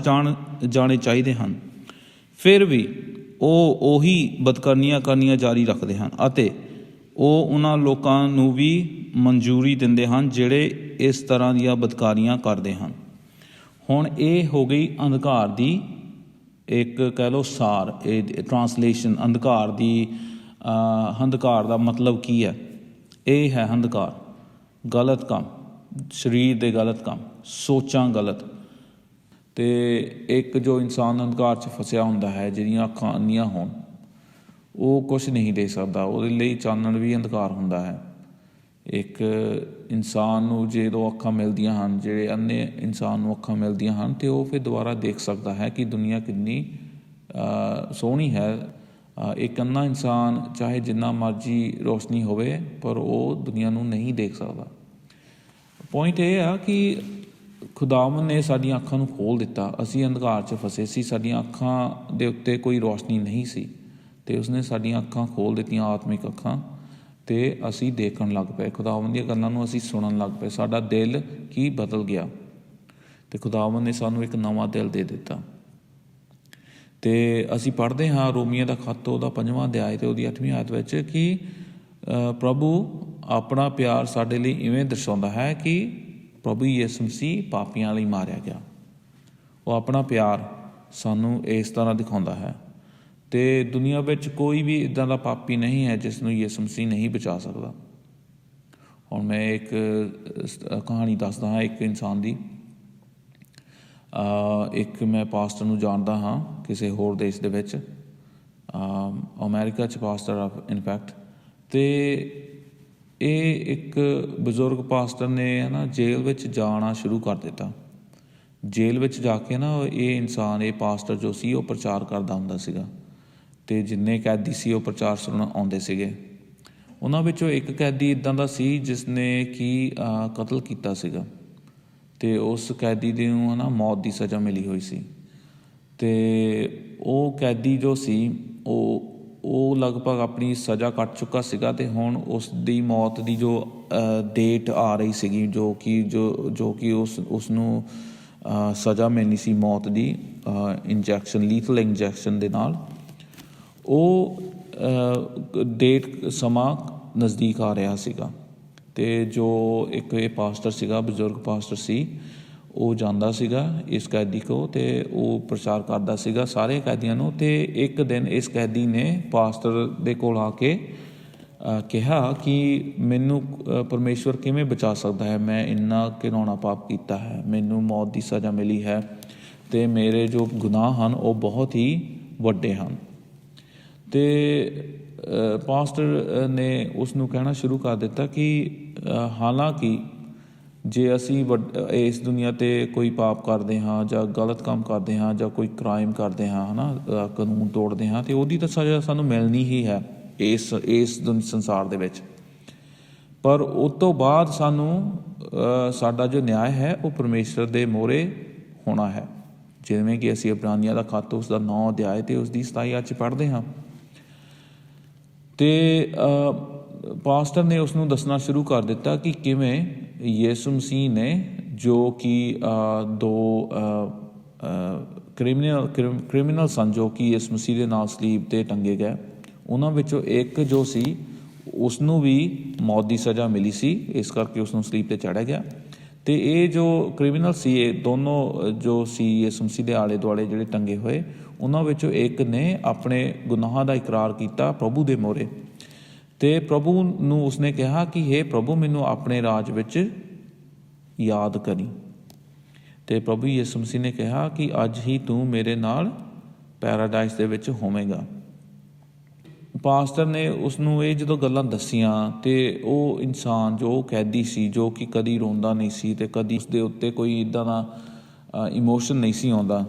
ਜਾਣੇ ਚਾਹੀਦੇ ਹਨ। ਫਿਰ ਵੀ ਉਹ ਉਹੀ ਬਦਕਰਨੀਆਂ ਕਰਨੀਆਂ ਜਾਰੀ ਰੱਖਦੇ ਹਨ ਅਤੇ ਉਹ ਉਹਨਾਂ ਲੋਕਾਂ ਨੂੰ ਵੀ ਮਨਜ਼ੂਰੀ ਦਿੰਦੇ ਹਨ ਜਿਹੜੇ ਇਸ ਤਰ੍ਹਾਂ ਦੀਆਂ ਬਦਕਾਰੀਆਂ ਕਰਦੇ ਹਨ। ਹੁਣ ਇਹ ਹੋ ਗਈ ਅੰਧਕਾਰ ਦੀ ਇੱਕ ਕਹਿ ਲਓ ਸਾਰ, ਇਹ ਟਰਾਂਸਲੇਸ਼ਨ। ਅੰਧਕਾਰ ਦਾ ਮਤਲਬ ਕੀ ਹੈ? ਇਹ ਹੈ ਅੰਧਕਾਰ, ਗਲਤ ਕੰਮ, ਸਰੀਰ ਦੇ ਗਲਤ ਕੰਮ, ਸੋਚਾਂ ਗਲਤ। ਅਤੇ ਇੱਕ ਜੋ ਇਨਸਾਨ ਅੰਧਕਾਰ 'ਚ ਫਸਿਆ ਹੁੰਦਾ ਹੈ, ਜਿਹਦੀਆਂ ਅੱਖਾਂ ਅੰਨੀਆਂ ਹੋਣ, ਉਹ ਕੁਛ ਨਹੀਂ ਦੇਖ ਸਕਦਾ। ਉਹਦੇ ਲਈ ਚਾਨਣ ਵੀ ਅੰਧਕਾਰ ਹੁੰਦਾ ਹੈ। ਇੱਕ ਇਨਸਾਨ ਨੂੰ ਜਦੋਂ ਅੱਖਾਂ ਮਿਲਦੀਆਂ ਹਨ, ਜਿਹੜੇ ਅੰਨੇ ਇਨਸਾਨ ਨੂੰ ਅੱਖਾਂ ਮਿਲਦੀਆਂ ਹਨ, ਅਤੇ ਉਹ ਫਿਰ ਦੁਬਾਰਾ ਦੇਖ ਸਕਦਾ ਹੈ ਕਿ ਦੁਨੀਆ ਕਿੰਨੀ ਸੋਹਣੀ ਹੈ। ਇੱਕ ਅੰਨਾ ਇਨਸਾਨ ਚਾਹੇ ਜਿੰਨਾ ਮਰਜ਼ੀ ਰੋਸ਼ਨੀ ਹੋਵੇ, ਪਰ ਉਹ ਦੁਨੀਆ ਨੂੰ ਨਹੀਂ ਦੇਖ ਸਕਦਾ। ਪੁਆਇੰਟ ਇਹ ਆ ਕਿ ਖੁਦਾਵੰਦ ਨੇ ਸਾਡੀਆਂ ਅੱਖਾਂ ਨੂੰ ਖੋਲ੍ਹ ਦਿੱਤਾ। ਅਸੀਂ ਅੰਧਕਾਰ 'ਚ ਫਸੇ ਸੀ, ਸਾਡੀਆਂ ਅੱਖਾਂ ਦੇ ਉੱਤੇ ਕੋਈ ਰੋਸ਼ਨੀ ਨਹੀਂ ਸੀ, ਅਤੇ ਉਸਨੇ ਸਾਡੀਆਂ ਅੱਖਾਂ ਖੋਲ੍ਹ ਦਿੱਤੀਆਂ, ਆਤਮਿਕ ਅੱਖਾਂ, ਅਤੇ ਅਸੀਂ ਦੇਖਣ ਲੱਗ ਪਏ। ਖੁਦਾਵੰਦ ਦੀਆਂ ਗੱਲਾਂ ਨੂੰ ਅਸੀਂ ਸੁਣਨ ਲੱਗ ਪਏ। ਸਾਡਾ ਦਿਲ ਕੀ ਬਦਲ ਗਿਆ, ਅਤੇ ਖੁਦਾਵੰਦ ਨੇ ਸਾਨੂੰ ਇੱਕ ਨਵਾਂ ਦਿਲ ਦੇ ਦਿੱਤਾ। ਅਤੇ ਅਸੀਂ ਪੜ੍ਹਦੇ ਹਾਂ ਰੋਮੀਆਂ ਦਾ ਖੱਤ, ਉਹਦਾ 5ਵਾਂ ਅਧਿਆਇ ਅਤੇ ਉਹਦੀ 8ਵੀਂ ਆਇਤ ਵਿੱਚ ਕਿ ਪ੍ਰਭੂ ਆਪਣਾ ਪਿਆਰ ਸਾਡੇ ਲਈ ਇਵੇਂ ਦਰਸਾਉਂਦਾ ਹੈ ਕਿ ਪ੍ਰਭੂ ਯਿਸੂ ਮਸੀਹ ਪਾਪੀਆਂ ਲਈ ਮਾਰਿਆ ਗਿਆ। ਉਹ ਆਪਣਾ ਪਿਆਰ ਸਾਨੂੰ ਇਸ ਤਰ੍ਹਾਂ ਦਿਖਾਉਂਦਾ ਹੈ। ਅਤੇ ਦੁਨੀਆ ਵਿੱਚ ਕੋਈ ਵੀ ਇੱਦਾਂ ਦਾ ਪਾਪੀ ਨਹੀਂ ਹੈ ਜਿਸ ਨੂੰ ਯਿਸੂ ਮਸੀਹ ਨਹੀਂ ਬਚਾ ਸਕਦਾ। ਹੁਣ ਮੈਂ ਇੱਕ ਕਹਾਣੀ ਦੱਸਦਾ ਹਾਂ ਇੱਕ ਇਨਸਾਨ ਦੀ। ਇੱਕ ਮੈਂ ਪਾਸਟਰ ਨੂੰ ਜਾਣਦਾ ਹਾਂ ਕਿਸੇ ਹੋਰ ਦੇਸ਼ ਦੇ ਵਿੱਚ, ਅਮੈਰੀਕਾ 'ਚ ਪਾਸਟਰ ਆ ਇਨਫੈਕਟ। ਅਤੇ ਇਹ ਇੱਕ ਬਜ਼ੁਰਗ ਪਾਸਟਰ ਨੇ ਜੇਲ੍ਹ ਵਿੱਚ ਜਾਣਾ ਸ਼ੁਰੂ ਕਰ ਦਿੱਤਾ। ਜੇਲ੍ਹ ਵਿੱਚ ਜਾ ਕੇ ਇਹ ਇਨਸਾਨ, ਇਹ ਪਾਸਟਰ ਜੋ ਸੀ, ਉਹ ਪ੍ਰਚਾਰ ਕਰਦਾ ਹੁੰਦਾ ਸੀਗਾ, ਅਤੇ ਜਿੰਨੇ ਕੈਦੀ ਸੀ ਉਹ ਪ੍ਰਚਾਰ ਸੁਣਨ ਆਉਂਦੇ ਸੀਗੇ। ਉਹਨਾਂ ਵਿੱਚੋਂ ਇੱਕ ਕੈਦੀ ਇੱਦਾਂ ਦਾ ਸੀ ਜਿਸ ਨੇ ਕਿ ਕਤਲ ਕੀਤਾ ਸੀਗਾ, ਅਤੇ ਉਸ ਕੈਦੀ ਦੀ ਨੂੰ ਮੌਤ ਦੀ ਸਜ਼ਾ ਮਿਲੀ ਹੋਈ ਸੀ। ਅਤੇ ਉਹ ਕੈਦੀ ਜੋ ਸੀ ਉਹ ਲਗਭਗ ਆਪਣੀ ਸਜ਼ਾ ਕੱਟ ਚੁੱਕਾ ਸੀਗਾ, ਅਤੇ ਹੁਣ ਉਸ ਦੀ ਮੌਤ ਦੀ ਜੋ ਡੇਟ ਆ ਰਹੀ ਸੀਗੀ, ਜੋ ਕਿ ਉਸ ਨੂੰ ਸਜ਼ਾ ਮਿਲਣੀ ਸੀ ਮੌਤ ਦੀ ਇੰਜੈਕਸ਼ਨ, ਲੀਥਲ ਇੰਜੈਕਸ਼ਨ ਦੇ ਨਾਲ, ਉਹ ਡੇਟ ਸਮਾਂ ਨਜ਼ਦੀਕ ਆ ਰਿਹਾ ਸੀਗਾ। ਅਤੇ ਜੋ ਇੱਕ ਇਹ ਪਾਸਟਰ ਸੀਗਾ, ਬਜ਼ੁਰਗ ਪਾਸਟਰ ਸੀ, ਉਹ ਜਾਂਦਾ ਸੀਗਾ ਇਸ ਕੈਦੀ ਕੋਲ, ਅਤੇ ਉਹ ਪ੍ਰਚਾਰ ਕਰਦਾ ਸੀਗਾ ਸਾਰੇ ਕੈਦੀਆਂ ਨੂੰ। ਅਤੇ ਇੱਕ ਦਿਨ ਇਸ ਕੈਦੀ ਨੇ ਪਾਸਟਰ ਦੇ ਕੋਲ ਆ ਕੇ ਕਿਹਾ ਕਿ ਮੈਨੂੰ ਪਰਮੇਸ਼ਵਰ ਕਿਵੇਂ ਬਚਾ ਸਕਦਾ ਹੈ, ਮੈਂ ਇੰਨਾ ਘਿਨਾਉਣਾ ਪਾਪ ਕੀਤਾ ਹੈ, ਮੈਨੂੰ ਮੌਤ ਦੀ ਸਜ਼ਾ ਮਿਲੀ ਹੈ, ਅਤੇ ਮੇਰੇ ਜੋ ਗੁਨਾਹ ਹਨ ਉਹ ਬਹੁਤ ਹੀ ਵੱਡੇ ਹਨ। ਅਤੇ ਪਾਸਟਰ ਨੇ ਉਸ ਨੂੰ ਕਹਿਣਾ ਸ਼ੁਰੂ ਕਰ ਦਿੱਤਾ ਕਿ ਹਾਲਾਂਕਿ ਜੇ ਅਸੀਂ ਇਸ ਦੁਨੀਆ 'ਤੇ ਕੋਈ ਪਾਪ ਕਰਦੇ ਹਾਂ ਜਾਂ ਗਲਤ ਕੰਮ ਕਰਦੇ ਹਾਂ ਜਾਂ ਕੋਈ ਕ੍ਰਾਈਮ ਕਰਦੇ ਹਾਂ, ਕਾਨੂੰਨ ਤੋੜਦੇ ਹਾਂ, ਅਤੇ ਉਹਦੀ ਤਾਂ ਸਜ਼ਾ ਸਾਨੂੰ ਮਿਲਣੀ ਹੀ ਹੈ ਇਸ ਸੰਸਾਰ ਦੇ ਵਿੱਚ। ਪਰ ਉਸ ਤੋਂ ਬਾਅਦ ਸਾਨੂੰ ਸਾਡਾ ਜੋ ਨਿਆਂ ਹੈ ਉਹ ਪਰਮੇਸ਼ਰ ਦੇ ਮੂਹਰੇ ਹੋਣਾ ਹੈ, ਜਿਵੇਂ ਕਿ ਅਸੀਂ ਇਬਰਾਨੀਆਂ ਦਾ ਖੱਤ ਉਸ ਦਾ 9 ਅਧਿਆਇ ਅਤੇ ਉਸ ਦੀ 27 ਆਇਤ 'ਚ ਪੜ੍ਹਦੇ ਹਾਂ। ਅਤੇ ਪਾਸਟਰ ਨੇ ਉਸ ਨੂੰ ਦੱਸਣਾ ਸ਼ੁਰੂ ਕਰ ਦਿੱਤਾ ਕਿ ਕਿਵੇਂ ਯਿਸੂ ਮਸੀਹ ਨੇ, ਜੋ ਕਿ ਦੋ ਕ੍ਰਿਮੀਨਲ ਸਨ ਜੋ ਕਿ ਯਿਸੂ ਮਸੀਹ ਦੇ ਨਾਲ ਸਲੀਬ 'ਤੇ ਟੰਗੇ ਗਏ, ਉਹਨਾਂ ਵਿੱਚੋਂ ਇੱਕ ਜੋ ਸੀ ਉਸ ਨੂੰ ਵੀ ਮੌਤ ਦੀ ਸਜ਼ਾ ਮਿਲੀ ਸੀ, ਇਸ ਕਰਕੇ ਉਸ ਨੂੰ ਸਲੀਬ 'ਤੇ ਚਾੜ੍ਹਿਆ ਗਿਆ। ਤੇ ਇਹ ਜੋ ਕ੍ਰਿਮੀਨਲ ਸੀ, ਇਹ ਦੋਨੋਂ ਜੋ ਸੀ ਯਿਸੂ ਮਸੀਹ ਦੇ ਆਲੇ ਦੁਆਲੇ ਜਿਹੜੇ ਟੰਗੇ ਹੋਏ, ਉਹਨਾਂ ਵਿੱਚੋਂ ਇੱਕ ਨੇ ਆਪਣੇ ਗੁਨਾਹਾਂ ਦਾ ਇਕਰਾਰ ਕੀਤਾ ਪ੍ਰਭੂ ਦੇ ਮੂਹਰੇ, ਤੇ ਪ੍ਰਭੂ ਨੂੰ ਉਸਨੇ ਕਿਹਾ ਕਿ ਹੇ ਪ੍ਰਭੂ, ਮੈਨੂੰ ਆਪਣੇ ਰਾਜ ਵਿੱਚ ਯਾਦ ਕਰੀ। ਤੇ ਪ੍ਰਭੂ ਯਿਸੂ ਮਸੀਹ ਨੇ ਕਿਹਾ ਕਿ ਅੱਜ ਹੀ ਤੂੰ ਮੇਰੇ ਨਾਲ ਪੈਰਾਡਾਈਸ ਦੇ ਵਿੱਚ ਹੋਵੇਂਗਾ। ਪਾਸਟਰ ਨੇ ਉਸਨੂੰ ਇਹ ਜਦੋਂ ਗੱਲਾਂ ਦੱਸੀਆਂ, ਤੇ ਉਹ ਇਨਸਾਨ ਜੋ ਕੈਦੀ ਸੀ, ਜੋ ਕਿ ਕਦੀ ਰੋਂਦਾ ਨਹੀਂ ਸੀ ਤੇ ਕਦੀ ਉਸਦੇ ਉੱਤੇ ਕੋਈ ਇੱਦਾਂ ਦਾ ਇਮੋਸ਼ਨ ਨਹੀਂ ਸੀ ਆਉਂਦਾ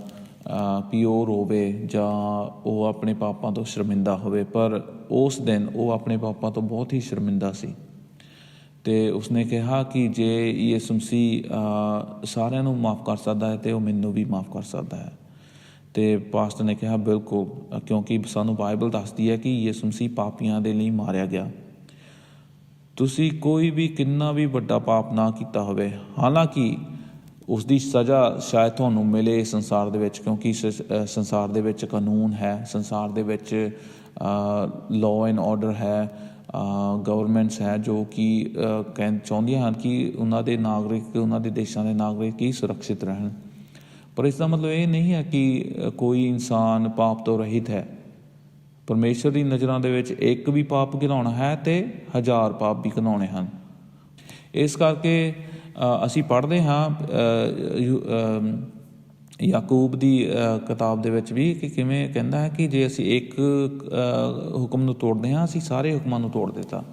ਵੀ ਉਹ ਰੋਵੇ ਜਾਂ ਉਹ ਆਪਣੇ ਪਾਪਾਂ ਤੋਂ ਸ਼ਰਮਿੰਦਾ ਹੋਵੇ, ਪਰ ਉਸ ਦਿਨ ਉਹ ਆਪਣੇ ਪਾਪਾਂ ਤੋਂ ਬਹੁਤ ਹੀ ਸ਼ਰਮਿੰਦਾ ਸੀ। ਤੇ ਉਸਨੇ ਕਿਹਾ ਕਿ ਜੇ ਯਿਸੂ ਮਸੀਹ ਸਾਰਿਆਂ ਨੂੰ ਮਾਫ਼ ਕਰ ਸਕਦਾ ਹੈ ਤੇ ਉਹ ਮੈਨੂੰ ਵੀ ਮਾਫ਼ ਕਰ ਸਕਦਾ ਹੈ। ਤੇ ਪਾਸਟਰ ਨੇ ਕਿਹਾ ਬਿਲਕੁਲ, ਕਿਉਂਕਿ ਸਾਨੂੰ ਬਾਈਬਲ ਦੱਸਦੀ ਹੈ ਕਿ ਯਿਸੂ ਮਸੀਹ ਪਾਪੀਆਂ ਦੇ ਲਈ ਮਾਰਿਆ ਗਿਆ। ਤੁਸੀਂ ਕੋਈ ਵੀ ਕਿੰਨਾ ਵੀ ਵੱਡਾ ਪਾਪ ਨਾ ਕੀਤਾ ਹੋਵੇ, ਹਾਲਾਂਕਿ ਉਸ ਦੀ ਸਜ਼ਾ ਸ਼ਾਇਦ ਤੁਹਾਨੂੰ ਮਿਲੇ ਇਸ ਸੰਸਾਰ ਦੇ ਵਿੱਚ, ਕਿਉਂਕਿ ਸੰਸਾਰ ਦੇ ਵਿੱਚ ਕਾਨੂੰਨ ਹੈ, ਸੰਸਾਰ ਦੇ ਵਿੱਚ ਲਾਅ ਐਂਡ ਆਰਡਰ ਹੈ, ਗਵਰਨਮੈਂਟਸ ਹੈ ਜੋ ਕਿ ਚਾਹੁੰਦੀਆਂ ਹਨ ਕਿ ਉਹਨਾਂ ਦੇ ਨਾਗਰਿਕ, ਉਹਨਾਂ ਦੇ ਦੇਸ਼ਾਂ ਦੇ ਨਾਗਰਿਕ ਹੀ ਸੁਰੱਖਿਅਤ ਰਹਿਣ। ਪਰ ਇਸ ਦਾ ਮਤਲਬ ਇਹ ਨਹੀਂ ਹੈ ਕਿ ਕੋਈ ਇਨਸਾਨ ਪਾਪ ਤੋਂ ਰਹਿਤ ਹੈ। ਪਰਮੇਸ਼ਰ ਦੀ ਨਜ਼ਰਾਂ ਦੇ ਵਿੱਚ ਇੱਕ ਵੀ ਪਾਪ ਘਿਨਾਉਣਾ ਹੈ ਤੇ 1000 ਪਾਪ ਵੀ ਘਿਨਾਉਣੇ ਹਨ। ਇਸ ਕਰਕੇ ਅਸੀਂ ਪੜ੍ਹਦੇ ਹਾਂ ਯਾਕੂਬ ਦੀ ਕਿਤਾਬ ਦੇ ਵਿੱਚ ਵੀ ਕਿ ਕਿਵੇਂ ਕਹਿੰਦਾ ਹੈ ਕਿ ਜੇ ਅਸੀਂ ਇੱਕ ਹੁਕਮ ਨੂੰ ਤੋੜਦੇ ਹਾਂ, ਅਸੀਂ ਸਾਰੇ ਹੁਕਮਾਂ ਨੂੰ ਤੋੜ ਦਿੱਤਾ।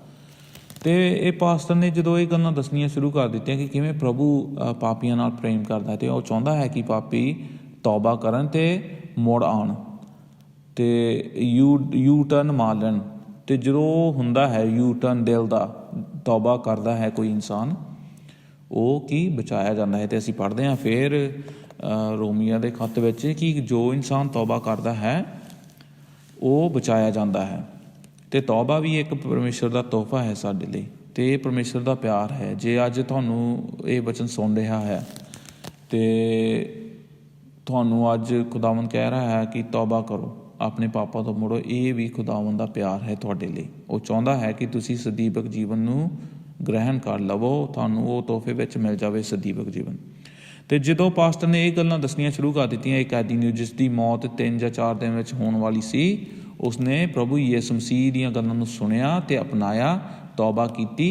ਅਤੇ ਇਹ ਪਾਸਟਰ ਨੇ ਜਦੋਂ ਇਹ ਗੱਲਾਂ ਦੱਸਣੀਆਂ ਸ਼ੁਰੂ ਕਰ ਦਿੱਤੀਆਂ ਕਿ ਕਿਵੇਂ ਪ੍ਰਭੂ ਪਾਪੀਆਂ ਨਾਲ ਪ੍ਰੇਮ ਕਰਦਾ, ਅਤੇ ਉਹ ਚਾਹੁੰਦਾ ਹੈ ਕਿ ਪਾਪੀ ਤੌਬਾ ਕਰਨ ਅਤੇ ਮੁੜ ਆਉਣ ਅਤੇ ਯੂ ਟਰਨ ਮਾਰ ਲੈਣ। ਅਤੇ ਜਦੋਂ ਹੁੰਦਾ ਹੈ ਯੂ ਟਰਨ ਦਿਲ ਦਾ, ਤੌਬਾ ਕਰਦਾ ਹੈ ਕੋਈ ਇਨਸਾਨ, ਉਹ ਕੀ ਬਚਾਇਆ ਜਾਂਦਾ ਹੈ। ਅਤੇ ਅਸੀਂ ਪੜ੍ਹਦੇ ਹਾਂ ਫਿਰ ਰੋਮੀਆਂ ਦੇ ਖੱਤ ਵਿੱਚ ਕਿ ਜੋ ਇਨਸਾਨ ਤੌਬਾ ਕਰਦਾ ਹੈ ਉਹ ਬਚਾਇਆ ਜਾਂਦਾ ਹੈ। ਅਤੇ ਤੌਬਾ ਵੀ ਇੱਕ ਪਰਮੇਸ਼ਰ ਦਾ ਤੋਹਫਾ ਹੈ ਸਾਡੇ ਲਈ, ਅਤੇ ਇਹ ਪਰਮੇਸ਼ਰ ਦਾ ਪਿਆਰ ਹੈ। ਜੇ ਅੱਜ ਤੁਹਾਨੂੰ ਇਹ ਵਚਨ ਸੁਣ ਰਿਹਾ ਹੈ ਅਤੇ ਤੁਹਾਨੂੰ ਅੱਜ ਖੁਦਾਵੰਦ ਕਹਿ ਰਿਹਾ ਹੈ ਕਿ ਤੌਬਾ ਕਰੋ, ਆਪਣੇ ਪਾਪਾਂ ਤੋਂ ਮੁੜੋ, ਇਹ ਵੀ ਖੁਦਾਵੰਦ ਦਾ ਪਿਆਰ ਹੈ ਤੁਹਾਡੇ ਲਈ। ਉਹ ਚਾਹੁੰਦਾ ਹੈ ਕਿ ਤੁਸੀਂ ਸਦੀਵਕ ਜੀਵਨ ਨੂੰ ਗ੍ਰਹਿਣ ਕਰ ਲਵੋ, ਤੁਹਾਨੂੰ ਉਹ ਤੋਹਫੇ ਵਿੱਚ ਮਿਲ ਜਾਵੇ ਸਦੀਵਕ ਜੀਵਨ। ਅਤੇ ਜਦੋਂ ਪਾਸਟਰ ਨੇ ਇਹ ਗੱਲਾਂ ਦੱਸਣੀਆਂ ਸ਼ੁਰੂ ਕਰ ਦਿੱਤੀਆਂ, ਇੱਕ ਕੈਦੀ ਨੂੰ ਜਿਸ ਦੀ ਮੌਤ 3 ਜਾਂ 4 ਦਿਨ ਵਿੱਚ ਹੋਣ ਵਾਲੀ ਸੀ, ਉਸਨੇ ਪ੍ਰਭੂ ਯਿਸੂ ਮਸੀਹ ਦੀਆਂ ਗੱਲਾਂ ਨੂੰ ਸੁਣਿਆ ਅਤੇ ਅਪਣਾਇਆ, ਤੌਬਾ ਕੀਤੀ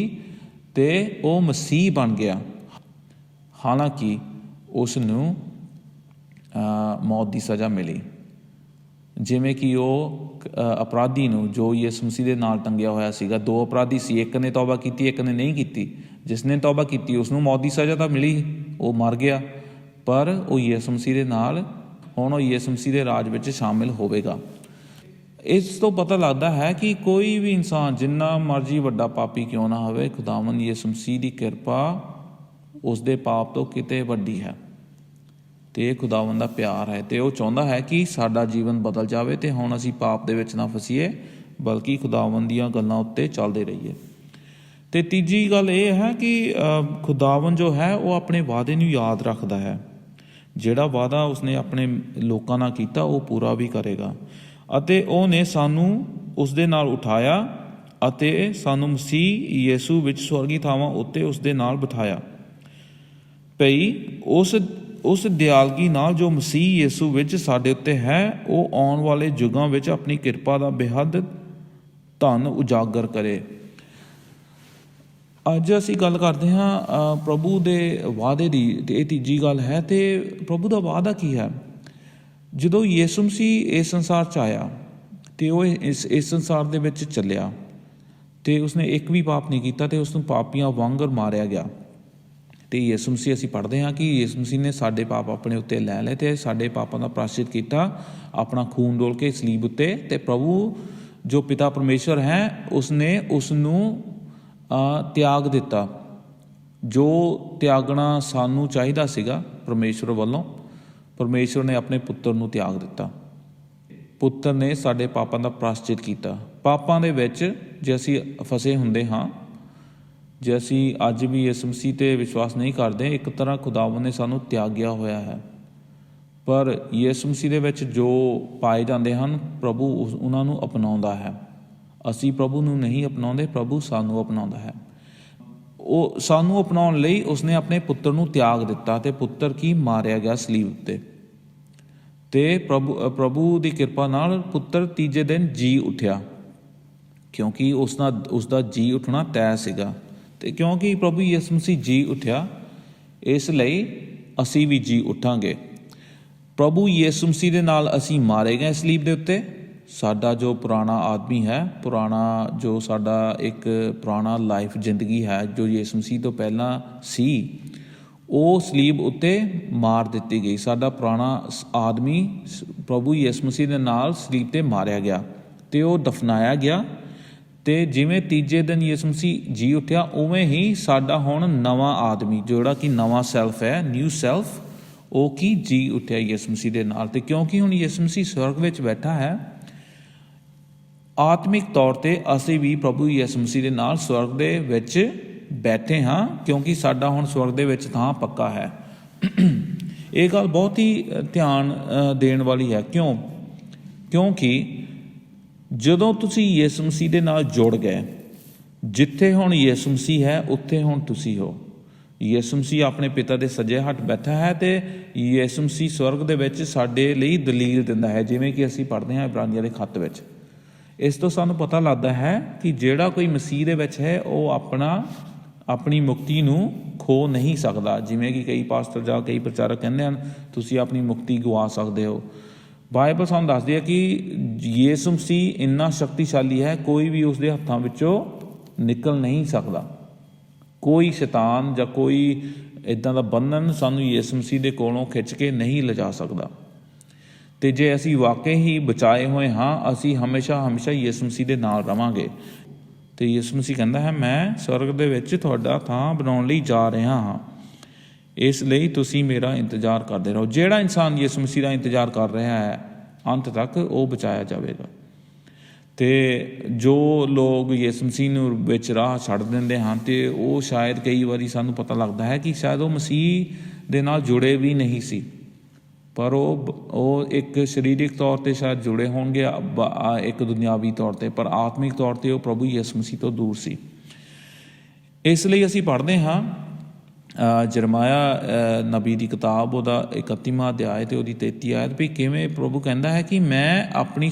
ਅਤੇ ਉਹ ਮਸੀਹ ਬਣ ਗਿਆ। ਹਾਲਾਂਕਿ ਉਸ ਨੂੰ ਮੌਤ ਦੀ ਸਜ਼ਾ ਮਿਲੀ, ਜਿਵੇਂ ਕਿ ਉਹ ਅਪਰਾਧੀ ਨੂੰ ਜੋ ਯਿਸੂ ਮਸੀਹ ਦੇ ਨਾਲ ਟੰਗਿਆ ਹੋਇਆ ਸੀਗਾ। 2 ਅਪਰਾਧੀ ਸੀ, ਇੱਕ ਨੇ ਤੌਬਾ ਕੀਤੀ, ਇੱਕ ਨੇ ਨਹੀਂ ਕੀਤੀ। ਜਿਸ ਨੇ ਤੌਬਾ ਕੀਤੀ ਉਸ ਨੂੰ ਮੌਤ ਦੀ ਸਜ਼ਾ ਤਾਂ ਮਿਲੀ, ਉਹ ਮਰ ਗਿਆ, ਪਰ ਉਹ ਯਿਸੂ ਮਸੀਹ ਦੇ ਨਾਲ ਹੁਣ ਉਹ ਯਿਸੂ ਮਸੀਹ ਦੇ ਰਾਜ ਵਿੱਚ ਸ਼ਾਮਿਲ ਹੋਵੇਗਾ। ਇਸ ਤੋਂ ਪਤਾ ਲੱਗਦਾ ਹੈ ਕਿ ਕੋਈ ਵੀ ਇਨਸਾਨ ਜਿੰਨਾ ਮਰਜ਼ੀ ਵੱਡਾ ਪਾਪੀ ਕਿਉਂ ਨਾ ਹੋਵੇ, ਖੁਦਾਵੰਦ ਯਿਸੂ ਮਸੀਹ ਦੀ ਕਿਰਪਾ ਉਸਦੇ ਪਾਪ ਤੋਂ ਕਿਤੇ ਵੱਡੀ ਹੈ, ਅਤੇ ਇਹ ਖੁਦਾਵੰਦ ਦਾ ਪਿਆਰ ਹੈ। ਅਤੇ ਉਹ ਚਾਹੁੰਦਾ ਹੈ ਕਿ ਸਾਡਾ ਜੀਵਨ ਬਦਲ ਜਾਵੇ ਅਤੇ ਹੁਣ ਅਸੀਂ ਪਾਪ ਦੇ ਵਿੱਚ ਨਾ ਫਸੀਏ, ਬਲਕਿ ਖੁਦਾਵੰਦ ਦੀਆਂ ਗੱਲਾਂ ਉੱਤੇ ਚੱਲਦੇ ਰਹੀਏ। ਅਤੇ ਤੀਜੀ ਗੱਲ ਇਹ ਹੈ ਕਿ ਖੁਦਾਵੰਦ ਜੋ ਹੈ ਉਹ ਆਪਣੇ ਵਾਅਦੇ ਨੂੰ ਯਾਦ ਰੱਖਦਾ ਹੈ। ਜਿਹੜਾ ਵਾਅਦਾ ਉਸਨੇ ਆਪਣੇ ਲੋਕਾਂ ਨਾਲ ਕੀਤਾ ਉਹ ਪੂਰਾ ਵੀ ਕਰੇਗਾ, ਅਤੇ ਉਹਨੇ ਸਾਨੂੰ ਉਸ ਦੇ ਨਾਲ ਉਠਾਇਆ ਅਤੇ ਸਾਨੂੰ ਮਸੀਹ ਯਿਸੂ ਵਿੱਚ ਸਵਰਗੀ ਥਾਵਾਂ ਉੱਤੇ ਉਸ ਦੇ ਨਾਲ ਬਿਠਾਇਆ। ਭਈ ਉਸ ਦਿਆਲਗੀ ਨਾਲ ਜੋ ਮਸੀਹ ਯਿਸੂ ਵਿੱਚ ਸਾਡੇ ਉੱਤੇ ਹੈ, ਉਹ ਆਉਣ ਵਾਲੇ ਯੁੱਗਾਂ ਵਿੱਚ ਆਪਣੀ ਕਿਰਪਾ ਦਾ ਬੇਹੱਦ ਧਨ ਉਜਾਗਰ ਕਰੇ। ਅੱਜ ਅਸੀਂ ਗੱਲ ਕਰਦੇ ਹਾਂ ਪ੍ਰਭੂ ਦੇ ਵਾਅਦੇ ਦੀ, ਅਤੇ ਇਹ ਤੀਜੀ ਗੱਲ ਹੈ। ਅਤੇ ਪ੍ਰਭੂ ਦਾ ਵਾਅਦਾ ਕੀ ਹੈ? ਜਦੋਂ ਯਿਸੂ ਮਸੀਹ ਇਸ ਸੰਸਾਰ 'ਚ ਆਇਆ ਅਤੇ ਉਹ ਇਸ ਸੰਸਾਰ ਦੇ ਵਿੱਚ ਚੱਲਿਆ, ਅਤੇ ਉਸਨੇ ਇੱਕ ਵੀ ਪਾਪ ਨਹੀਂ ਕੀਤਾ, ਅਤੇ ਉਸਨੂੰ ਪਾਪੀਆਂ ਵਾਂਗਰ ਮਾਰਿਆ ਗਿਆ। ਅਤੇ ਯਿਸੂ ਮਸੀਹ ਅਸੀਂ ਪੜ੍ਹਦੇ ਹਾਂ ਕਿ ਯਿਸੂ ਮਸੀਹ ਨੇ ਸਾਡੇ ਪਾਪ ਆਪਣੇ ਉੱਤੇ ਲੈ ਲਏ ਅਤੇ ਸਾਡੇ ਪਾਪਾਂ ਦਾ ਪ੍ਰਾਸ਼ਚਿਤ ਕੀਤਾ, ਆਪਣਾ ਖੂਨ ਡੋਲ ਕੇ ਸਲੀਬ ਉੱਤੇ। ਅਤੇ ਪ੍ਰਭੂ ਜੋ ਪਿਤਾ ਪਰਮੇਸ਼ਰ ਹੈ ਉਸਨੇ ਉਸ ਨੂੰ ਤਿਆਗ ਦਿੱਤਾ, ਜੋ ਤਿਆਗਣਾ ਸਾਨੂੰ ਚਾਹੀਦਾ ਸੀਗਾ ਪਰਮੇਸ਼ਰ ਵੱਲੋਂ। ਪਰਮੇਸ਼ਰ ਨੇ ਆਪਣੇ ਪੁੱਤਰ ਨੂੰ ਤਿਆਗ ਦਿੱਤਾ। ਪੁੱਤਰ ਨੇ ਸਾਡੇ ਪਾਪਾਂ ਦਾ ਪ੍ਰਾਸ਼ਚਿਤ ਕੀਤਾ। ਪਾਪਾਂ ਦੇ ਵਿੱਚ ਜੇ ਅਸੀਂ ਫਸੇ ਹੁੰਦੇ ਹਾਂ, ਜੇ ਅਸੀਂ ਅੱਜ ਵੀ ਇਸ ਮਸੀਹ 'ਤੇ ਵਿਸ਼ਵਾਸ ਨਹੀਂ ਕਰਦੇ, ਇੱਕ ਤਰ੍ਹਾਂ ਖੁਦਾਵੰਦ ਨੇ ਸਾਨੂੰ ਤਿਆਗਿਆ ਹੋਇਆ ਹੈ। ਪਰ ਯਿਸੂ ਮਸੀਹ ਦੇ ਵਿੱਚ ਜੋ ਪਾਏ ਜਾਂਦੇ ਹਨ, ਪ੍ਰਭੂ ਉਹਨਾਂ ਨੂੰ ਅਪਣਾਉਂਦਾ ਹੈ। ਅਸੀਂ ਪ੍ਰਭੂ ਨੂੰ ਨਹੀਂ ਅਪਣਾਉਂਦੇ, ਪ੍ਰਭੂ ਸਾਨੂੰ ਅਪਣਾਉਂਦਾ ਹੈ। ਉਹ ਸਾਨੂੰ ਅਪਣਾਉਣ ਲਈ ਉਸਨੇ ਆਪਣੇ ਪੁੱਤਰ ਨੂੰ ਤਿਆਗ ਦਿੱਤਾ ਅਤੇ ਪੁੱਤਰ ਕੀ ਮਾਰਿਆ ਗਿਆ ਸਲੀਬ ਉੱਤੇ। ਅਤੇ ਪ੍ਰਭੂ ਦੀ ਕਿਰਪਾ ਨਾਲ ਪੁੱਤਰ ਤੀਜੇ ਦਿਨ ਜੀ ਉੱਠਿਆ, ਕਿਉਂਕਿ ਉਸਦਾ ਜੀ ਉੱਠਣਾ ਤੈਅ ਸੀਗਾ। ਅਤੇ ਕਿਉਂਕਿ ਪ੍ਰਭੂ ਯਿਸੂ ਮਸੀਹ ਜੀ ਉੱਠਿਆ, ਇਸ ਲਈ ਅਸੀਂ ਵੀ ਜੀ ਉੱਠਾਂਗੇ। ਪ੍ਰਭੂ ਯਿਸੂ ਮਸੀਹ ਦੇ ਨਾਲ ਅਸੀਂ ਮਾਰੇ ਗਏ ਸਲੀਬ ਦੇ ਉੱਤੇ। ਸਾਡਾ ਜੋ ਪੁਰਾਣਾ ਆਦਮੀ ਹੈ, ਜੋ ਸਾਡਾ ਇੱਕ ਪੁਰਾਣਾ ਲਾਈਫ ਜ਼ਿੰਦਗੀ ਹੈ ਜੋ ਯਿਸੂ ਮਸੀਹ ਤੋਂ ਪਹਿਲਾਂ ਸੀ, ਉਹ ਸਲੀਬ ਉੱਤੇ ਮਾਰ ਦਿੱਤੀ ਗਈ। ਸਾਡਾ ਪੁਰਾਣਾ ਆਦਮੀ ਪ੍ਰਭੂ ਯਿਸੂ ਮਸੀਹ ਦੇ ਨਾਲ ਸਲੀਬ 'ਤੇ ਮਾਰਿਆ ਗਿਆ ਅਤੇ ਉਹ ਦਫਨਾਇਆ ਗਿਆ। ਅਤੇ ਜਿਵੇਂ ਤੀਜੇ ਦਿਨ ਯਿਸੂ ਮਸੀਹ ਜੀ ਉੱਠਿਆ, ਉਵੇਂ ਹੀ ਸਾਡਾ ਹੁਣ ਨਵਾਂ ਆਦਮੀ, ਜਿਹੜਾ ਕਿ ਨਵਾਂ ਸੈਲਫ ਹੈ, ਨਿਊ ਸੈਲਫ, ਉਹ ਕੀ ਜੀ ਉੱਠਿਆ ਯਿਸੂ ਮਸੀਹ ਦੇ ਨਾਲ। ਅਤੇ ਕਿਉਂਕਿ ਹੁਣ ਯਿਸੂ ਮਸੀਹ ਸਵਰਗ ਵਿੱਚ ਬੈਠਾ ਹੈ, ਆਤਮਿਕ ਤੌਰ 'ਤੇ ਅਸੀਂ ਵੀ ਪ੍ਰਭੂ ਯਿਸੂ ਮਸੀਹ ਦੇ ਨਾਲ ਸਵਰਗ ਦੇ ਵਿੱਚ ਬੈਠੇ ਹਾਂ, ਕਿਉਂਕਿ ਸਾਡਾ ਹੁਣ ਸਵਰਗ ਦੇ ਵਿੱਚ ਥਾਂ ਪੱਕਾ ਹੈ। ਇਹ ਗੱਲ ਬਹੁਤ ਹੀ ਧਿਆਨ ਦੇਣ ਵਾਲੀ ਹੈ। ਕਿਉਂਕਿ ਜਦੋਂ ਤੁਸੀਂ ਯਿਸੂ ਮਸੀਹ ਦੇ ਨਾਲ ਜੁੜ ਗਏ, ਜਿੱਥੇ ਹੁਣ ਯਿਸੂ ਮਸੀਹ ਹੈ ਉੱਥੇ ਹੁਣ ਤੁਸੀਂ ਹੋ। ਯਿਸੂ ਮਸੀਹ ਆਪਣੇ ਪਿਤਾ ਦੇ ਸੱਜੇ ਹੱਥ ਬੈਠਾ ਹੈ ਅਤੇ ਯਿਸੂ ਮਸੀਹ ਸਵਰਗ ਦੇ ਵਿੱਚ ਸਾਡੇ ਲਈ ਦਲੀਲ ਦਿੰਦਾ ਹੈ, ਜਿਵੇਂ ਕਿ ਅਸੀਂ ਪੜ੍ਹਦੇ ਹਾਂ ਇਬਰਾਨੀਆਂ ਦੇ ਖੱਤ ਵਿੱਚ। ਇਸ ਤੋਂ ਸਾਨੂੰ ਪਤਾ ਲੱਗਦਾ ਹੈ ਕਿ ਜਿਹੜਾ ਕੋਈ ਮਸੀਹ ਦੇ ਵਿੱਚ ਹੈ ਉਹ ਆਪਣੀ ਮੁਕਤੀ ਨੂੰ ਖੋ ਨਹੀਂ ਸਕਦਾ। ਜਿਵੇਂ ਕਿ ਕਈ ਪਾਸਟਰ ਜਾਂ ਕਈ ਪ੍ਰਚਾਰਕ ਕਹਿੰਦੇ ਹਨ, ਤੁਸੀਂ ਆਪਣੀ ਮੁਕਤੀ ਗਵਾ ਸਕਦੇ ਹੋ। ਬਾਈਬਲ ਸਾਨੂੰ ਦੱਸਦੀ ਹੈ ਕਿ ਯਿਸੂ ਮਸੀਹ ਇੰਨਾ ਸ਼ਕਤੀਸ਼ਾਲੀ ਹੈ, ਕੋਈ ਵੀ ਉਸਦੇ ਹੱਥਾਂ ਵਿੱਚੋਂ ਨਿਕਲ ਨਹੀਂ ਸਕਦਾ। ਕੋਈ ਸ਼ੈਤਾਨ ਜਾਂ ਕੋਈ ਇੱਦਾਂ ਦਾ ਬੰਧਨ ਸਾਨੂੰ ਯਿਸੂ ਮਸੀਹ ਦੇ ਕੋਲੋਂ ਖਿੱਚ ਕੇ ਨਹੀਂ ਲਿਜਾ ਸਕਦਾ। ਅਤੇ ਜੇ ਅਸੀਂ ਵਾਕਈ ਹੀ ਬਚਾਏ ਹੋਏ ਹਾਂ, ਅਸੀਂ ਹਮੇਸ਼ਾ ਯਿਸੂ ਮਸੀਹ ਦੇ ਨਾਲ ਰਵਾਂਗੇ। ਅਤੇ ਯਿਸੂ ਮਸੀਹ ਕਹਿੰਦਾ ਹੈ, ਮੈਂ ਸਵਰਗ ਦੇ ਵਿੱਚ ਤੁਹਾਡਾ ਥਾਂ ਬਣਾਉਣ ਲਈ ਜਾ ਰਿਹਾ ਹਾਂ, ਇਸ ਲਈ ਤੁਸੀਂ ਮੇਰਾ ਇੰਤਜ਼ਾਰ ਕਰਦੇ ਰਹੋ। ਜਿਹੜਾ ਇਨਸਾਨ ਯਿਸੂ ਮਸੀਹ ਦਾ ਇੰਤਜ਼ਾਰ ਕਰ ਰਿਹਾ ਹੈ, ਅੰਤ ਤੱਕ ਉਹ ਬਚਾਇਆ ਜਾਵੇਗਾ। ਅਤੇ ਜੋ ਲੋਕ ਯਿਸੂ ਮਸੀਹ ਨੂੰ ਵਿੱਚ ਰਾਹ ਛੱਡ ਦਿੰਦੇ ਹਨ, ਅਤੇ ਉਹ ਸ਼ਾਇਦ ਕਈ ਵਾਰੀ ਸਾਨੂੰ ਪਤਾ ਲੱਗਦਾ ਹੈ ਕਿ ਸ਼ਾਇਦ ਉਹ ਮਸੀਹ ਦੇ ਨਾਲ ਜੁੜੇ ਵੀ ਨਹੀਂ ਸੀ, ਪਰ ਉਹ ਇੱਕ ਸਰੀਰਕ ਤੌਰ 'ਤੇ ਸ਼ਾਇਦ ਜੁੜੇ ਹੋਣਗੇ, ਇੱਕ ਦੁਨਿਆਵੀ ਤੌਰ 'ਤੇ, ਪਰ ਆਤਮਿਕ ਤੌਰ 'ਤੇ ਉਹ ਪ੍ਰਭੂ ਯਿਸੂ ਮਸੀਹ ਤੋਂ ਦੂਰ ਸੀ। ਇਸ ਲਈ ਅਸੀਂ ਪੜ੍ਹਦੇ ਹਾਂ ਜਰਮਾਇਆ ਨਬੀ ਦੀ ਕਿਤਾਬ, ਉਹਦਾ 31ਵਾਂ ਅਧਿਆਇ ਅਤੇ ਉਹਦੀ 33 ਆਇਤ, ਵੀ ਕਿਵੇਂ ਪ੍ਰਭੂ ਕਹਿੰਦਾ ਹੈ ਕਿ ਮੈਂ ਆਪਣੀ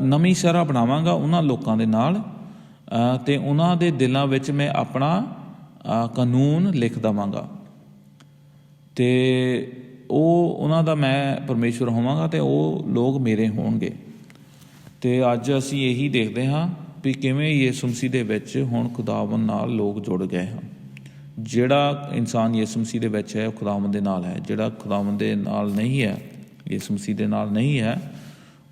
ਨਵੀਂ ਸ਼ਰ੍ਹਾ ਬਣਾਵਾਂਗਾ ਉਹਨਾਂ ਲੋਕਾਂ ਦੇ ਨਾਲ, ਅਤੇ ਉਹਨਾਂ ਦੇ ਦਿਲਾਂ ਵਿੱਚ ਮੈਂ ਆਪਣਾ ਕਾਨੂੰਨ ਲਿਖ ਦੇਵਾਂਗਾ, ਅਤੇ ਉਹਨਾਂ ਦਾ ਮੈਂ ਪਰਮੇਸ਼ਵਰ ਹੋਵਾਂਗਾ ਅਤੇ ਉਹ ਲੋਕ ਮੇਰੇ ਹੋਣਗੇ। ਅਤੇ ਅੱਜ ਅਸੀਂ ਇਹੀ ਦੇਖਦੇ ਹਾਂ ਵੀ ਕਿਵੇਂ ਯਿਸੂ ਮਸੀਹ ਦੇ ਵਿੱਚ ਹੁਣ ਖੁਦਾਵੰਦ ਨਾਲ ਲੋਕ ਜੁੜ ਗਏ ਹਨ। ਜਿਹੜਾ ਇਨਸਾਨ ਯਿਸੂ ਮਸੀਹ ਦੇ ਵਿੱਚ ਹੈ ਉਹ ਖੁਦਾਵੰਦ ਦੇ ਨਾਲ ਹੈ। ਜਿਹੜਾ ਖੁਦਾਵੰਦ ਦੇ ਨਾਲ ਨਹੀਂ ਹੈ, ਯਿਸੂ ਮਸੀਹ ਦੇ ਨਾਲ ਨਹੀਂ ਹੈ,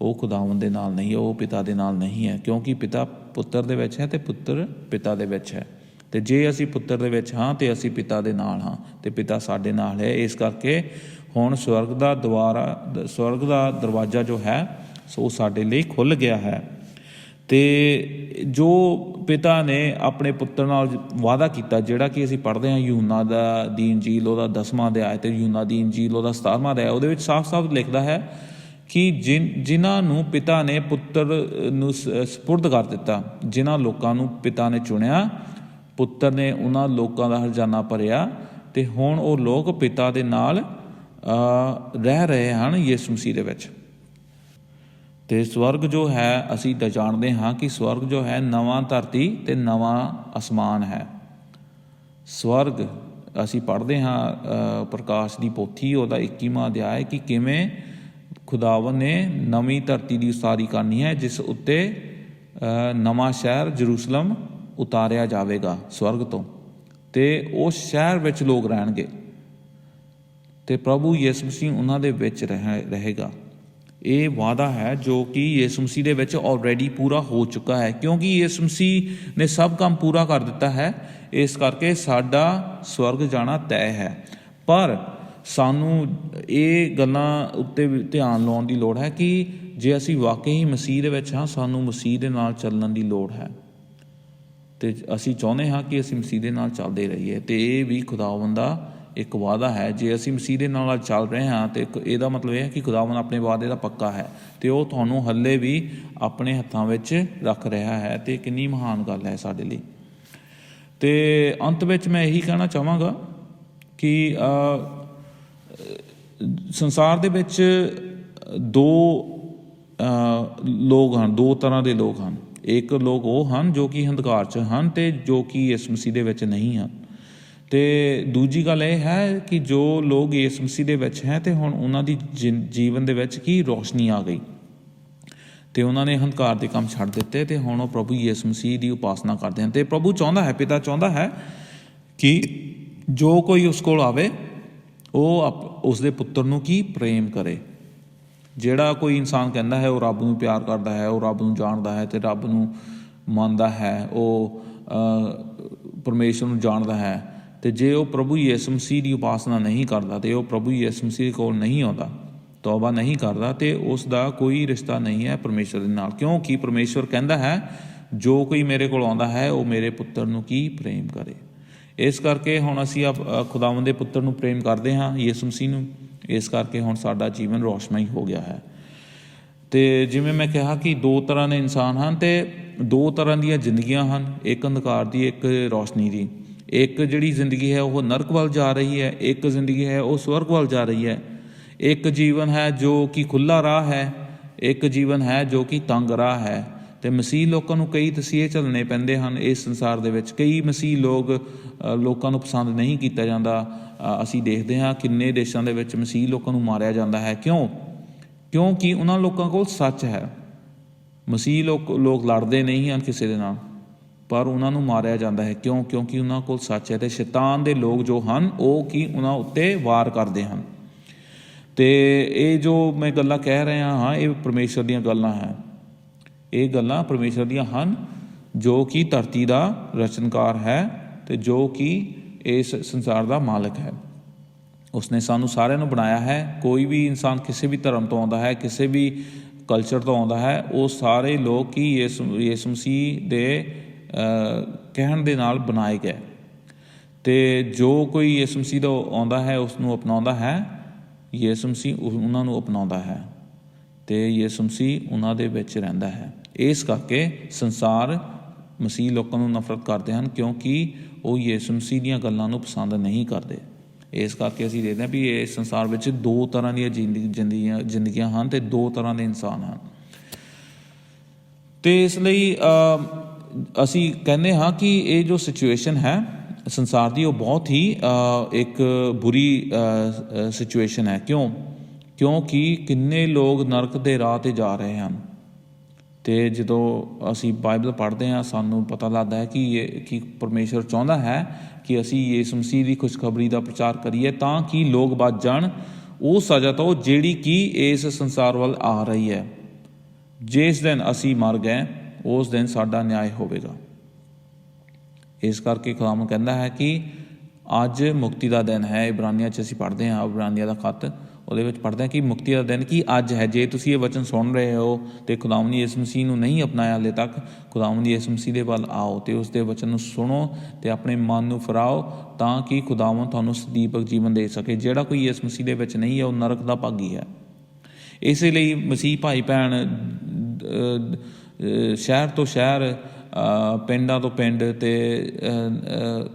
ਉਹ ਖੁਦਾਵੰਦ ਦੇ ਨਾਲ ਨਹੀਂ ਹੈ, ਉਹ ਪਿਤਾ ਦੇ ਨਾਲ ਨਹੀਂ ਹੈ। ਕਿਉਂਕਿ ਪਿਤਾ ਪੁੱਤਰ ਦੇ ਵਿੱਚ ਹੈ ਅਤੇ ਪੁੱਤਰ ਪਿਤਾ ਦੇ ਵਿੱਚ ਹੈ। ਅਤੇ ਜੇ ਅਸੀਂ ਪੁੱਤਰ ਦੇ ਵਿੱਚ ਹਾਂ ਅਤੇ ਅਸੀਂ ਪਿਤਾ ਦੇ ਨਾਲ ਹਾਂ, ਅਤੇ ਪਿਤਾ ਸਾਡੇ ਨਾਲ ਹੈ। ਇਸ ਕਰਕੇ ਹੁਣ ਸਵਰਗ ਦਾ ਦਰਵਾਜ਼ਾ ਜੋ ਹੈ ਉਹ ਸਾਡੇ ਲਈ ਖੁੱਲ੍ਹ ਗਿਆ ਹੈ। ਅਤੇ ਜੋ ਪਿਤਾ ਨੇ ਆਪਣੇ ਪੁੱਤਰ ਨਾਲ ਵਾਅਦਾ ਕੀਤਾ, ਜਿਹੜਾ ਕਿ ਅਸੀਂ ਪੜ੍ਹਦੇ ਹਾਂ ਯੂਹੰਨਾ ਦੀ ਇੰਜੀਲ ਉਹਦਾ 10ਵਾਂ ਅਧਿਆਇ ਅਤੇ ਯੂਹੰਨਾ ਦੀ ਇੰਜੀਲ ਉਹਦਾ 17ਵਾਂ ਅਧਿਆਇ, ਉਹਦੇ ਵਿੱਚ ਸਾਫ਼ ਲਿਖਦਾ ਹੈ ਕਿ ਜਿਨ੍ਹਾਂ ਨੂੰ ਪਿਤਾ ਨੇ ਪੁੱਤਰ ਨੂੰ ਸਪੁਰਦ ਕਰ ਦਿੱਤਾ, ਜਿਨ੍ਹਾਂ ਲੋਕਾਂ ਨੂੰ ਪਿਤਾ ਨੇ ਚੁਣਿਆ, ਪੁੱਤਰ ਨੇ ਉਹਨਾਂ ਲੋਕਾਂ ਦਾ ਹਰਜਾਨਾ ਭਰਿਆ, ਅਤੇ ਹੁਣ ਉਹ ਲੋਕ ਪਿਤਾ ਦੇ ਨਾਲ ਰਹਿ ਰਹੇ ਹਨ ਯਿਸੂ ਮਸੀਹ ਦੇ ਵਿੱਚ। ਅਤੇ ਸਵਰਗ ਜੋ ਹੈ, ਅਸੀਂ ਤਾਂ ਜਾਣਦੇ ਹਾਂ ਕਿ ਸਵਰਗ ਜੋ ਹੈ ਨਵਾਂ ਧਰਤੀ ਅਤੇ ਨਵਾਂ ਅਸਮਾਨ ਹੈ। ਸਵਰਗ ਅਸੀਂ ਪੜ੍ਹਦੇ ਹਾਂ ਪ੍ਰਕਾਸ਼ ਦੀ ਪੋਥੀ, ਉਹਦਾ 21ਵਾਂ ਅਧਿਆਇ, ਕਿ ਕਿਵੇਂ ਖੁਦਾਵੰਦ ਨੇ ਨਵੀਂ ਧਰਤੀ ਦੀ ਉਸਾਰੀ ਕਰਨੀ ਹੈ, ਜਿਸ ਉੱਤੇ ਨਵਾਂ ਸ਼ਹਿਰ ਜਰੂਸਲਮ ਉਤਾਰਿਆ ਜਾਵੇਗਾ ਸਵਰਗ ਤੋਂ, ਅਤੇ ਉਸ ਸ਼ਹਿਰ ਵਿੱਚ ਲੋਕ ਰਹਿਣਗੇ ਅਤੇ ਪ੍ਰਭੂ ਯਿਸੂ ਮਸੀਹ ਉਹਨਾਂ ਦੇ ਵਿੱਚ ਰਹੇਗਾ। ਇਹ ਵਾਅਦਾ ਹੈ ਜੋ ਕਿ ਯਿਸੂ ਮਸੀਹ ਦੇ ਵਿੱਚ ਆਲਰੇਡੀ ਪੂਰਾ ਹੋ ਚੁੱਕਾ ਹੈ, ਕਿਉਂਕਿ ਯਿਸੂ ਮਸੀਹ ਨੇ ਸਭ ਕੰਮ ਪੂਰਾ ਕਰ ਦਿੱਤਾ ਹੈ। ਇਸ ਕਰਕੇ ਸਾਡਾ ਸਵਰਗ ਜਾਣਾ ਤੈਅ ਹੈ। ਪਰ ਸਾਨੂੰ ਇਹ ਗੱਲਾਂ ਉੱਤੇ ਵੀ ਧਿਆਨ ਲਾਉਣ ਦੀ ਲੋੜ ਹੈ ਕਿ ਜੇ ਅਸੀਂ ਵਾਕਈ ਮਸੀਹ ਦੇ ਵਿੱਚ ਹਾਂ, ਸਾਨੂੰ ਮਸੀਹ ਦੇ ਨਾਲ ਚੱਲਣ ਦੀ ਲੋੜ ਹੈ। ਅਤੇ ਅਸੀਂ ਚਾਹੁੰਦੇ ਹਾਂ ਕਿ ਅਸੀਂ ਮਸੀਹ ਦੇ ਨਾਲ ਚੱਲਦੇ ਰਹੀਏ, ਅਤੇ ਇਹ ਵੀ ਖੁਦਾਵੰਦ ਦਾ ਇੱਕ ਵਾਅਦਾ ਹੈ। ਜੇ ਅਸੀਂ ਮਸੀਹ ਦੇ ਨਾਲ ਚੱਲ ਰਹੇ ਹਾਂ ਅਤੇ ਇਹਦਾ ਮਤਲਬ ਇਹ ਹੈ ਕਿ ਖੁਦਾਵੰਦ ਆਪਣੇ ਵਾਅਦੇ ਦਾ ਪੱਕਾ ਹੈ, ਅਤੇ ਉਹ ਤੁਹਾਨੂੰ ਹਾਲੇ ਵੀ ਆਪਣੇ ਹੱਥਾਂ ਵਿੱਚ ਰੱਖ ਰਿਹਾ ਹੈ, ਅਤੇ ਕਿੰਨੀ ਮਹਾਨ ਗੱਲ ਹੈ ਸਾਡੇ ਲਈ। ਤੇ ਅੰਤ ਵਿੱਚ ਮੈਂ ਇਹੀ ਕਹਿਣਾ ਚਾਹਾਂਗਾ ਕਿ ਸੰਸਾਰ ਦੇ ਵਿੱਚ ਦੋ ਲੋਕ ਹਨ, ਦੋ ਤਰ੍ਹਾਂ ਦੇ ਲੋਕ ਹਨ। ਇੱਕ ਲੋਕ ਉਹ ਹਨ ਜੋ ਕਿ ਅੰਧਕਾਰ 'ਚ ਹਨ ਅਤੇ ਜੋ ਕਿ ਇਸ ਮਸੀਹ ਦੇ ਵਿੱਚ ਨਹੀਂ ਹਨ। ਅਤੇ ਦੂਜੀ ਗੱਲ ਇਹ ਹੈ ਕਿ ਜੋ ਲੋਕ ਇਸ ਮਸੀਹ ਦੇ ਵਿੱਚ ਹੈ ਅਤੇ ਹੁਣ ਉਹਨਾਂ ਦੀ ਜੀਵਨ ਦੇ ਵਿੱਚ ਕੀ ਰੌਸ਼ਨੀ ਆ ਗਈ ਅਤੇ ਉਹਨਾਂ ਨੇ ਹੰਕਾਰ ਦੇ ਕੰਮ ਛੱਡ ਦਿੱਤੇ ਅਤੇ ਹੁਣ ਉਹ ਪ੍ਰਭੂ ਯਿਸੂ ਮਸੀਹ ਦੀ ਉਪਾਸਨਾ ਕਰਦੇ ਹਨ। ਅਤੇ ਪ੍ਰਭੂ ਚਾਹੁੰਦਾ ਹੈ, ਪਿਤਾ ਚਾਹੁੰਦਾ ਹੈ ਕਿ ਜੋ ਕੋਈ ਉਸ ਕੋਲ ਆਵੇ ਉਹ ਉਸਦੇ ਪੁੱਤਰ ਨੂੰ ਕੀ ਪ੍ਰੇਮ ਕਰੇ। ਜਿਹੜਾ ਕੋਈ ਇਨਸਾਨ ਕਹਿੰਦਾ ਹੈ ਉਹ ਰੱਬ ਨੂੰ ਪਿਆਰ ਕਰਦਾ ਹੈ, ਉਹ ਰੱਬ ਨੂੰ ਜਾਣਦਾ ਹੈ ਅਤੇ ਰੱਬ ਨੂੰ ਮੰਨਦਾ ਹੈ, ਉਹ ਪਰਮੇਸ਼ਰ ਨੂੰ ਜਾਣਦਾ ਹੈ, ਅਤੇ ਜੇ ਉਹ ਪ੍ਰਭੂ ਯਿਸੂ ਮਸੀਹ ਦੀ ਉਪਾਸਨਾ ਨਹੀਂ ਕਰਦਾ ਅਤੇ ਉਹ ਪ੍ਰਭੂ ਯਿਸੂ ਮਸੀਹ ਕੋਲ ਨਹੀਂ ਆਉਂਦਾ, ਤੌਬਾ ਨਹੀਂ ਕਰਦਾ, ਅਤੇ ਉਸ ਦਾ ਕੋਈ ਰਿਸ਼ਤਾ ਨਹੀਂ ਹੈ ਪਰਮੇਸ਼ਰ ਦੇ ਨਾਲ। ਕਿਉਂਕਿ ਪਰਮੇਸ਼ਰ ਕਹਿੰਦਾ ਹੈ ਜੋ ਕੋਈ ਮੇਰੇ ਕੋਲ ਆਉਂਦਾ ਹੈ ਉਹ ਮੇਰੇ ਪੁੱਤਰ ਨੂੰ ਕੀ ਪ੍ਰੇਮ ਕਰੇ। ਇਸ ਕਰਕੇ ਹੁਣ ਅਸੀਂ ਖੁਦਾਵੰਦ ਦੇ ਪੁੱਤਰ ਨੂੰ ਪ੍ਰੇਮ ਕਰਦੇ ਹਾਂ, ਯਿਸੂ ਮਸੀਹ ਨੂੰ। ਇਸ ਕਰਕੇ ਹੁਣ ਸਾਡਾ ਜੀਵਨ ਰੌਸ਼ਨਮਈ ਹੋ ਗਿਆ ਹੈ। ਅਤੇ ਜਿਵੇਂ ਮੈਂ ਕਿਹਾ ਕਿ ਦੋ ਤਰ੍ਹਾਂ ਦੇ ਇਨਸਾਨ ਹਨ ਅਤੇ ਦੋ ਤਰ੍ਹਾਂ ਦੀਆਂ ਜ਼ਿੰਦਗੀਆਂ ਹਨ, ਇੱਕ ਅੰਧਕਾਰ ਦੀ, ਇੱਕ ਰੌਸ਼ਨੀ ਦੀ। ਇੱਕ ਜਿਹੜੀ ਜ਼ਿੰਦਗੀ ਹੈ ਉਹ ਨਰਕ ਵੱਲ ਜਾ ਰਹੀ ਹੈ, ਇੱਕ ਜ਼ਿੰਦਗੀ ਹੈ ਉਹ ਸਵਰਗ ਵੱਲ ਜਾ ਰਹੀ ਹੈ। ਇੱਕ ਜੀਵਨ ਹੈ ਜੋ ਕਿ ਖੁੱਲ੍ਹਾ ਰਾਹ ਹੈ, ਇੱਕ ਜੀਵਨ ਹੈ ਜੋ ਕਿ ਤੰਗ ਰਾਹ ਹੈ। ਅਤੇ ਮਸੀਹ ਲੋਕਾਂ ਨੂੰ ਕਈ ਤਸੀਹੇ ਝੱਲਣੇ ਪੈਂਦੇ ਹਨ ਇਸ ਸੰਸਾਰ ਦੇ ਵਿੱਚ। ਕਈ ਮਸੀਹ ਲੋਕਾਂ ਨੂੰ ਪਸੰਦ ਨਹੀਂ ਕੀਤਾ ਜਾਂਦਾ। ਅਸੀਂ ਦੇਖਦੇ ਹਾਂ ਕਿੰਨੇ ਦੇਸ਼ਾਂ ਦੇ ਵਿੱਚ ਮਸੀਹ ਲੋਕਾਂ ਨੂੰ ਮਾਰਿਆ ਜਾਂਦਾ ਹੈ। ਕਿਉਂਕਿ ਉਹਨਾਂ ਲੋਕਾਂ ਕੋਲ ਸੱਚ ਹੈ। ਮਸੀਹ ਲੋਕ ਲੜਦੇ ਨਹੀਂ ਹਨ ਕਿਸੇ ਦੇ ਨਾਲ, ਪਰ ਉਹਨਾਂ ਨੂੰ ਮਾਰਿਆ ਜਾਂਦਾ ਹੈ। ਕਿਉਂਕਿ ਉਹਨਾਂ ਕੋਲ ਸੱਚ ਹੈ। ਅਤੇ ਸ਼ੈਤਾਨ ਦੇ ਲੋਕ ਜੋ ਹਨ ਉਹ ਕੀ ਉਹਨਾਂ ਉੱਤੇ ਵਾਰ ਕਰਦੇ ਹਨ। ਅਤੇ ਇਹ ਜੋ ਮੈਂ ਗੱਲਾਂ ਕਹਿ ਰਿਹਾ ਹਾਂ ਇਹ ਪਰਮੇਸ਼ਰ ਦੀਆਂ ਗੱਲਾਂ ਹੈ। ਇਹ ਗੱਲਾਂ ਪਰਮੇਸ਼ਰ ਦੀਆਂ ਹਨ ਜੋ ਕਿ ਧਰਤੀ ਦਾ ਰਚਨਕਾਰ ਹੈ ਅਤੇ ਜੋ ਕਿ ਇਸ ਸੰਸਾਰ ਦਾ ਮਾਲਕ ਹੈ। ਉਸਨੇ ਸਾਨੂੰ ਸਾਰਿਆਂ ਨੂੰ ਬਣਾਇਆ ਹੈ। ਕੋਈ ਵੀ ਇਨਸਾਨ ਕਿਸੇ ਵੀ ਧਰਮ ਤੋਂ ਆਉਂਦਾ ਹੈ, ਕਿਸੇ ਵੀ ਕਲਚਰ ਤੋਂ ਆਉਂਦਾ ਹੈ, ਉਹ ਸਾਰੇ ਲੋਕ ਹੀ ਯਿਸੂ ਮਸੀਹ ਦੇ ਕਹਿਣ ਦੇ ਨਾਲ ਬਣਾਏ ਗਏ। ਅਤੇ ਜੋ ਕੋਈ ਯਿਸੂ ਮਸੀਹ ਤੋਂ ਆਉਂਦਾ ਹੈ ਉਸ ਨੂੰ ਅਪਣਾਉਂਦਾ ਹੈ, ਯਿਸੂ ਮਸੀਹ ਉਹਨਾਂ ਨੂੰ ਅਪਣਾਉਂਦਾ ਹੈ ਅਤੇ ਯਿਸੂ ਮਸੀਹ ਉਹਨਾਂ ਦੇ ਵਿੱਚ ਰਹਿੰਦਾ ਹੈ। ਇਸ ਕਰਕੇ ਸੰਸਾਰ ਮਸੀਹ ਲੋਕਾਂ ਨੂੰ ਨਫ਼ਰਤ ਕਰਦੇ ਹਨ ਕਿਉਂਕਿ ਉਹ ਯਿਸੂ ਮਸੀਹ ਦੀਆਂ ਗੱਲਾਂ ਨੂੰ ਪਸੰਦ ਨਹੀਂ ਕਰਦੇ। ਇਸ ਕਰਕੇ ਅਸੀਂ ਦੇਖਦੇ ਹਾਂ ਵੀ ਇਸ ਸੰਸਾਰ ਵਿੱਚ ਦੋ ਤਰ੍ਹਾਂ ਦੀਆਂ ਜ਼ਿੰਦਗੀਆਂ ਹਨ ਅਤੇ ਦੋ ਤਰ੍ਹਾਂ ਦੇ ਇਨਸਾਨ ਹਨ। ਅਤੇ ਇਸ ਲਈ ਅਸੀਂ ਕਹਿੰਦੇ ਹਾਂ ਕਿ ਇਹ ਜੋ ਸਿਚੁਏਸ਼ਨ ਹੈ ਸੰਸਾਰ ਦੀ ਉਹ ਬਹੁਤ ਹੀ ਇੱਕ ਬੁਰੀ ਸਿਚੁਏਸ਼ਨ ਹੈ। ਕਿਉਂਕਿ ਕਿੰਨੇ ਲੋਕ ਨਰਕ ਦੇ ਰਾਹ 'ਤੇ ਜਾ ਰਹੇ ਹਨ। ਅਤੇ ਜਦੋਂ ਅਸੀਂ ਬਾਈਬਲ ਪੜ੍ਹਦੇ ਹਾਂ ਸਾਨੂੰ ਪਤਾ ਲੱਗਦਾ ਹੈ ਕਿ ਪਰਮੇਸ਼ਰ ਚਾਹੁੰਦਾ ਹੈ ਕਿ ਅਸੀਂ ਯਿਸੂ ਮਸੀਹ ਦੀ ਖੁਸ਼ਖਬਰੀ ਦਾ ਪ੍ਰਚਾਰ ਕਰੀਏ ਤਾਂ ਕਿ ਲੋਕ ਬਚ ਜਾਣ ਉਹ ਸਜ਼ਾ ਤੋਂ ਜਿਹੜੀ ਕਿ ਇਸ ਸੰਸਾਰ ਵੱਲ ਆ ਰਹੀ ਹੈ। ਜਿਸ ਦਿਨ ਅਸੀਂ ਮਰ ਗਏ ਉਸ ਦਿਨ ਸਾਡਾ ਨਿਆਂ ਹੋਵੇਗਾ। ਇਸ ਕਰਕੇ ਖੁਦਾਵੰਦ ਕਹਿੰਦਾ ਹੈ ਕਿ ਅੱਜ ਮੁਕਤੀ ਦਾ ਦਿਨ ਹੈ। ਇਬਰਾਨੀਆਂ 'ਚ ਅਸੀਂ ਪੜ੍ਹਦੇ ਹਾਂ, ਇਬਰਾਨੀਆਂ ਦਾ ਖੱਤ, ਉਹਦੇ ਵਿੱਚ ਪੜ੍ਹਦੇ ਹਾਂ ਕਿ ਮੁਕਤੀ ਦਾ ਦਿਨ ਕੀ ਅੱਜ ਹੈ। ਜੇ ਤੁਸੀਂ ਇਹ ਵਚਨ ਸੁਣ ਰਹੇ ਹੋ ਅਤੇ ਖੁਦਾਵੰਦ ਯਿਸੂ ਮਸੀਹ ਨੂੰ ਨਹੀਂ ਅਪਣਾਇਆ ਹਾਲੇ ਤੱਕ, ਖੁਦਾਵੰਦ ਯਿਸੂ ਮਸੀਹ ਦੇ ਵੱਲ ਆਓ ਅਤੇ ਉਸ ਦੇ ਵਚਨ ਨੂੰ ਸੁਣੋ ਅਤੇ ਆਪਣੇ ਮਨ ਨੂੰ ਫਿਰਾਓ ਤਾਂ ਕਿ ਖੁਦਾਵੰਦ ਤੁਹਾਨੂੰ ਸਦੀਵਕ ਜੀਵਨ ਦੇ ਸਕੇ। ਜਿਹੜਾ ਕੋਈ ਯਿਸੂ ਮਸੀਹ ਦੇ ਵਿੱਚ ਨਹੀਂ ਹੈ ਉਹ ਨਰਕ ਦਾ ਭਾਗੀ ਹੈ। ਇਸੇ ਲਈ ਮਸੀਹ ਭਾਈ ਭੈਣ ਸ਼ਹਿਰ ਤੋਂ ਸ਼ਹਿਰ, ਪਿੰਡਾਂ ਤੋਂ ਪਿੰਡ ਅਤੇ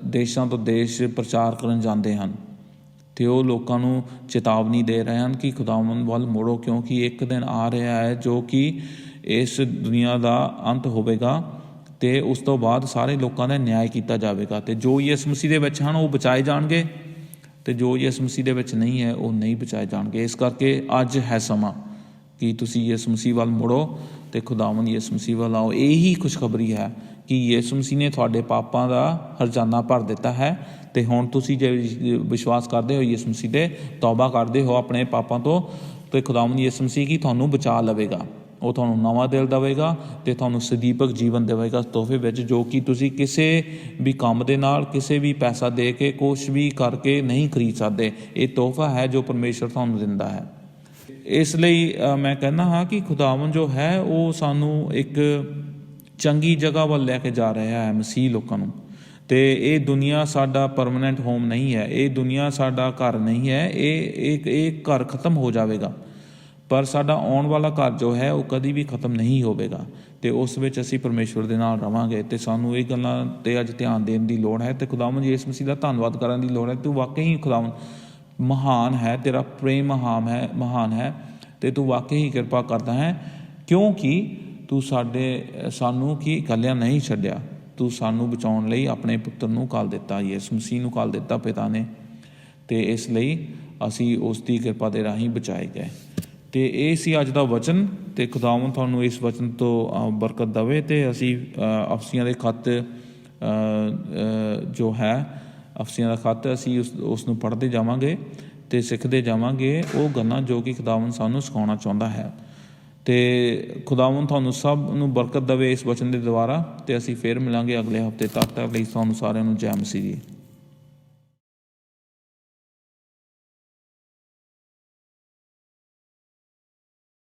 ਦੇਸ਼ਾਂ ਤੋਂ ਦੇਸ਼ ਪ੍ਰਚਾਰ ਕਰਨ ਜਾਂਦੇ ਹਨ ਅਤੇ ਉਹ ਲੋਕਾਂ ਨੂੰ ਚੇਤਾਵਨੀ ਦੇ ਰਹੇ ਹਨ ਕਿ ਖੁਦਾਵੰਦ ਵੱਲ ਮੁੜੋ ਕਿਉਂਕਿ ਇੱਕ ਦਿਨ ਆ ਰਿਹਾ ਹੈ ਜੋ ਕਿ ਇਸ ਦੁਨੀਆ ਦਾ ਅੰਤ ਹੋਵੇਗਾ ਅਤੇ ਉਸ ਤੋਂ ਬਾਅਦ ਸਾਰੇ ਲੋਕਾਂ ਦਾ ਨਿਆਂ ਕੀਤਾ ਜਾਵੇਗਾ। ਅਤੇ ਜੋ ਯਿਸੂ ਮਸੀਹ ਦੇ ਵਿੱਚ ਹਨ ਉਹ ਬਚਾਏ ਜਾਣਗੇ ਅਤੇ ਜੋ ਯਿਸੂ ਮਸੀਹ ਦੇ ਵਿੱਚ ਨਹੀਂ ਹੈ ਉਹ ਨਹੀਂ ਬਚਾਏ ਜਾਣਗੇ। ਇਸ ਕਰਕੇ ਅੱਜ ਹੈ ਸਮਾਂ ਕਿ ਤੁਸੀਂ ਯਿਸੂ ਮਸੀਹ ਵੱਲ ਮੁੜੋ ਅਤੇ ਖੁਦਾਵੰਦ ਯਿਸੂ ਮਸੀਹ ਵੱਲ ਆਓ। ਇਹੀ ਖੁਸ਼ਖਬਰੀ ਹੈ ਕਿ ਯਿਸੂ ਮਸੀਹ ਨੇ ਤੁਹਾਡੇ ਪਾਪਾਂ ਦਾ ਹਰਜਾਨਾ ਭਰ ਦਿੱਤਾ ਹੈ ਅਤੇ ਹੁਣ ਤੁਸੀਂ ਜੇ ਵਿਸ਼ਵਾਸ ਕਰਦੇ ਹੋ ਯਿਸੂ ਮਸੀਹ 'ਤੇ, ਤੌਬਾ ਕਰਦੇ ਹੋ ਆਪਣੇ ਪਾਪਾਂ ਤੋਂ, ਅਤੇ ਖੁਦਾਵੰਦ ਯਿਸੂ ਮਸੀਹ ਕੀ ਤੁਹਾਨੂੰ ਬਚਾ ਲਵੇਗਾ। ਉਹ ਤੁਹਾਨੂੰ ਨਵਾਂ ਦਿਲ ਦੇਵੇਗਾ ਅਤੇ ਤੁਹਾਨੂੰ ਸਦੀਵਕ ਜੀਵਨ ਦੇਵੇਗਾ ਤੋਹਫੇ ਵਿੱਚ, ਜੋ ਕਿ ਤੁਸੀਂ ਕਿਸੇ ਵੀ ਕੰਮ ਦੇ ਨਾਲ, ਕਿਸੇ ਵੀ ਪੈਸਾ ਦੇ ਕੇ, ਕੁਛ ਵੀ ਕਰਕੇ ਨਹੀਂ ਖਰੀਦ ਸਕਦੇ। ਇਹ ਤੋਹਫਾ ਹੈ ਜੋ ਪਰਮੇਸ਼ਰ ਤੁਹਾਨੂੰ ਦਿੰਦਾ ਹੈ। ਇਸ ਲਈ ਮੈਂ ਕਹਿੰਦਾ ਹਾਂ ਕਿ ਖੁਦਾਵੰਦ ਜੋ ਹੈ ਉਹ ਸਾਨੂੰ ਇੱਕ ਚੰਗੀ ਜਗ੍ਹਾ ਵੱਲ ਲੈ ਕੇ ਜਾ ਰਿਹਾ ਹੈ ਮਸੀਹ ਲੋਕਾਂ ਨੂੰ। ਅਤੇ ਇਹ ਦੁਨੀਆ ਸਾਡਾ ਪਰਮਾਨੈਂਟ ਹੋਮ ਨਹੀਂ ਹੈ, ਇਹ ਦੁਨੀਆ ਸਾਡਾ ਘਰ ਨਹੀਂ ਹੈ। ਇਹ ਘਰ ਖਤਮ ਹੋ ਜਾਵੇਗਾ, ਪਰ ਸਾਡਾ ਆਉਣ ਵਾਲਾ ਘਰ ਜੋ ਹੈ ਉਹ ਕਦੀ ਵੀ ਖਤਮ ਨਹੀਂ ਹੋਵੇਗਾ। ਤੇ ਉਸ ਵਿੱਚ ਅਸੀਂ ਪਰਮੇਸ਼ਵਰ ਦੇ ਨਾਲ ਰਵਾਂਗੇ। ਤੇ ਸਾਨੂੰ ਇਹ ਗੱਲਾਂ 'ਤੇ ਅੱਜ ਧਿਆਨ ਦੇਣ ਦੀ ਲੋੜ ਹੈ ਤੇ ਖੁਦਾਵੰਦ ਯਿਸੂ ਮਸੀਹ ਦਾ ਧੰਨਵਾਦ ਕਰਨ ਦੀ ਲੋੜ ਹੈ। ਤੂੰ ਵਾਕਈ ਹੀ ਖੁਦਾਵੰਦ ਮਹਾਨ ਹੈ, ਤੇਰਾ ਪ੍ਰੇਮ ਮਹਾਨ ਹੈ ਤੇ ਤੂੰ ਵਾਕਈ ਹੀ ਕਿਰਪਾ ਕਰਦਾ ਹੈ, ਕਿਉਂਕਿ ਤੂੰ ਸਾਨੂੰ ਇਕੱਲਿਆਂ ਨਹੀਂ ਛੱਡਿਆ। ਤੂੰ ਸਾਨੂੰ ਬਚਾਉਣ ਲਈ ਆਪਣੇ ਪੁੱਤਰ ਨੂੰ ਘੱਲ ਦਿੱਤਾ, ਯਿਸੂ ਮਸੀਹ ਨੂੰ ਘੱਲ ਦਿੱਤਾ ਪਿਤਾ ਨੇ, ਤੇ ਇਸ ਲਈ ਅਸੀਂ ਉਸ ਦੀ ਕਿਰਪਾ ਦੇ ਰਾਹੀਂ ਬਚਾਏ ਗਏ। ਤੇ ਇਹ ਸੀ ਅੱਜ ਦਾ ਵਚਨ, ਤੇ ਖੁਦਾਵੰਦ ਤੁਹਾਨੂੰ ਇਸ ਵਚਨ ਤੋਂ ਬਰਕਤ ਦੇਵੇ। ਤੇ ਅਸੀਂ ਅਫਸੀਆਂ ਦੇ ਖੱਤ ਜੋ ਹੈ ਅਫਸੀਆਂ ਦਾ ਖੱਤ ਅਸੀਂ ਉਸ ਨੂੰ ਪੜ੍ਹਦੇ ਜਾਵਾਂਗੇ ਤੇ ਸਿੱਖਦੇ ਜਾਵਾਂਗੇ ਉਹ ਗੱਲਾਂ ਜੋ ਕਿ ਖੁਦਾਵੰਦ ਸਾਨੂੰ ਸਿਖਾਉਣਾ ਚਾਹੁੰਦਾ ਹੈ। ਤੇ ਖੁਦਾਵੰਦ ਤੁਹਾਨੂੰ ਸਭ ਨੂੰ ਬਰਕਤ ਦੇਵੇ ਇਸ ਵਚਨ ਦੇ ਦੁਆਰਾ। ਤੇ ਅਸੀਂ ਫਿਰ ਮਿਲਾਂਗੇ ਅਗਲੇ ਹਫ਼ਤੇ। ਤਦ ਤੱਕ ਲਈ ਤੁਹਾਨੂੰ ਸਾਰਿਆਂ ਨੂੰ ਜੈ ਮਸੀਹ ਜੀ।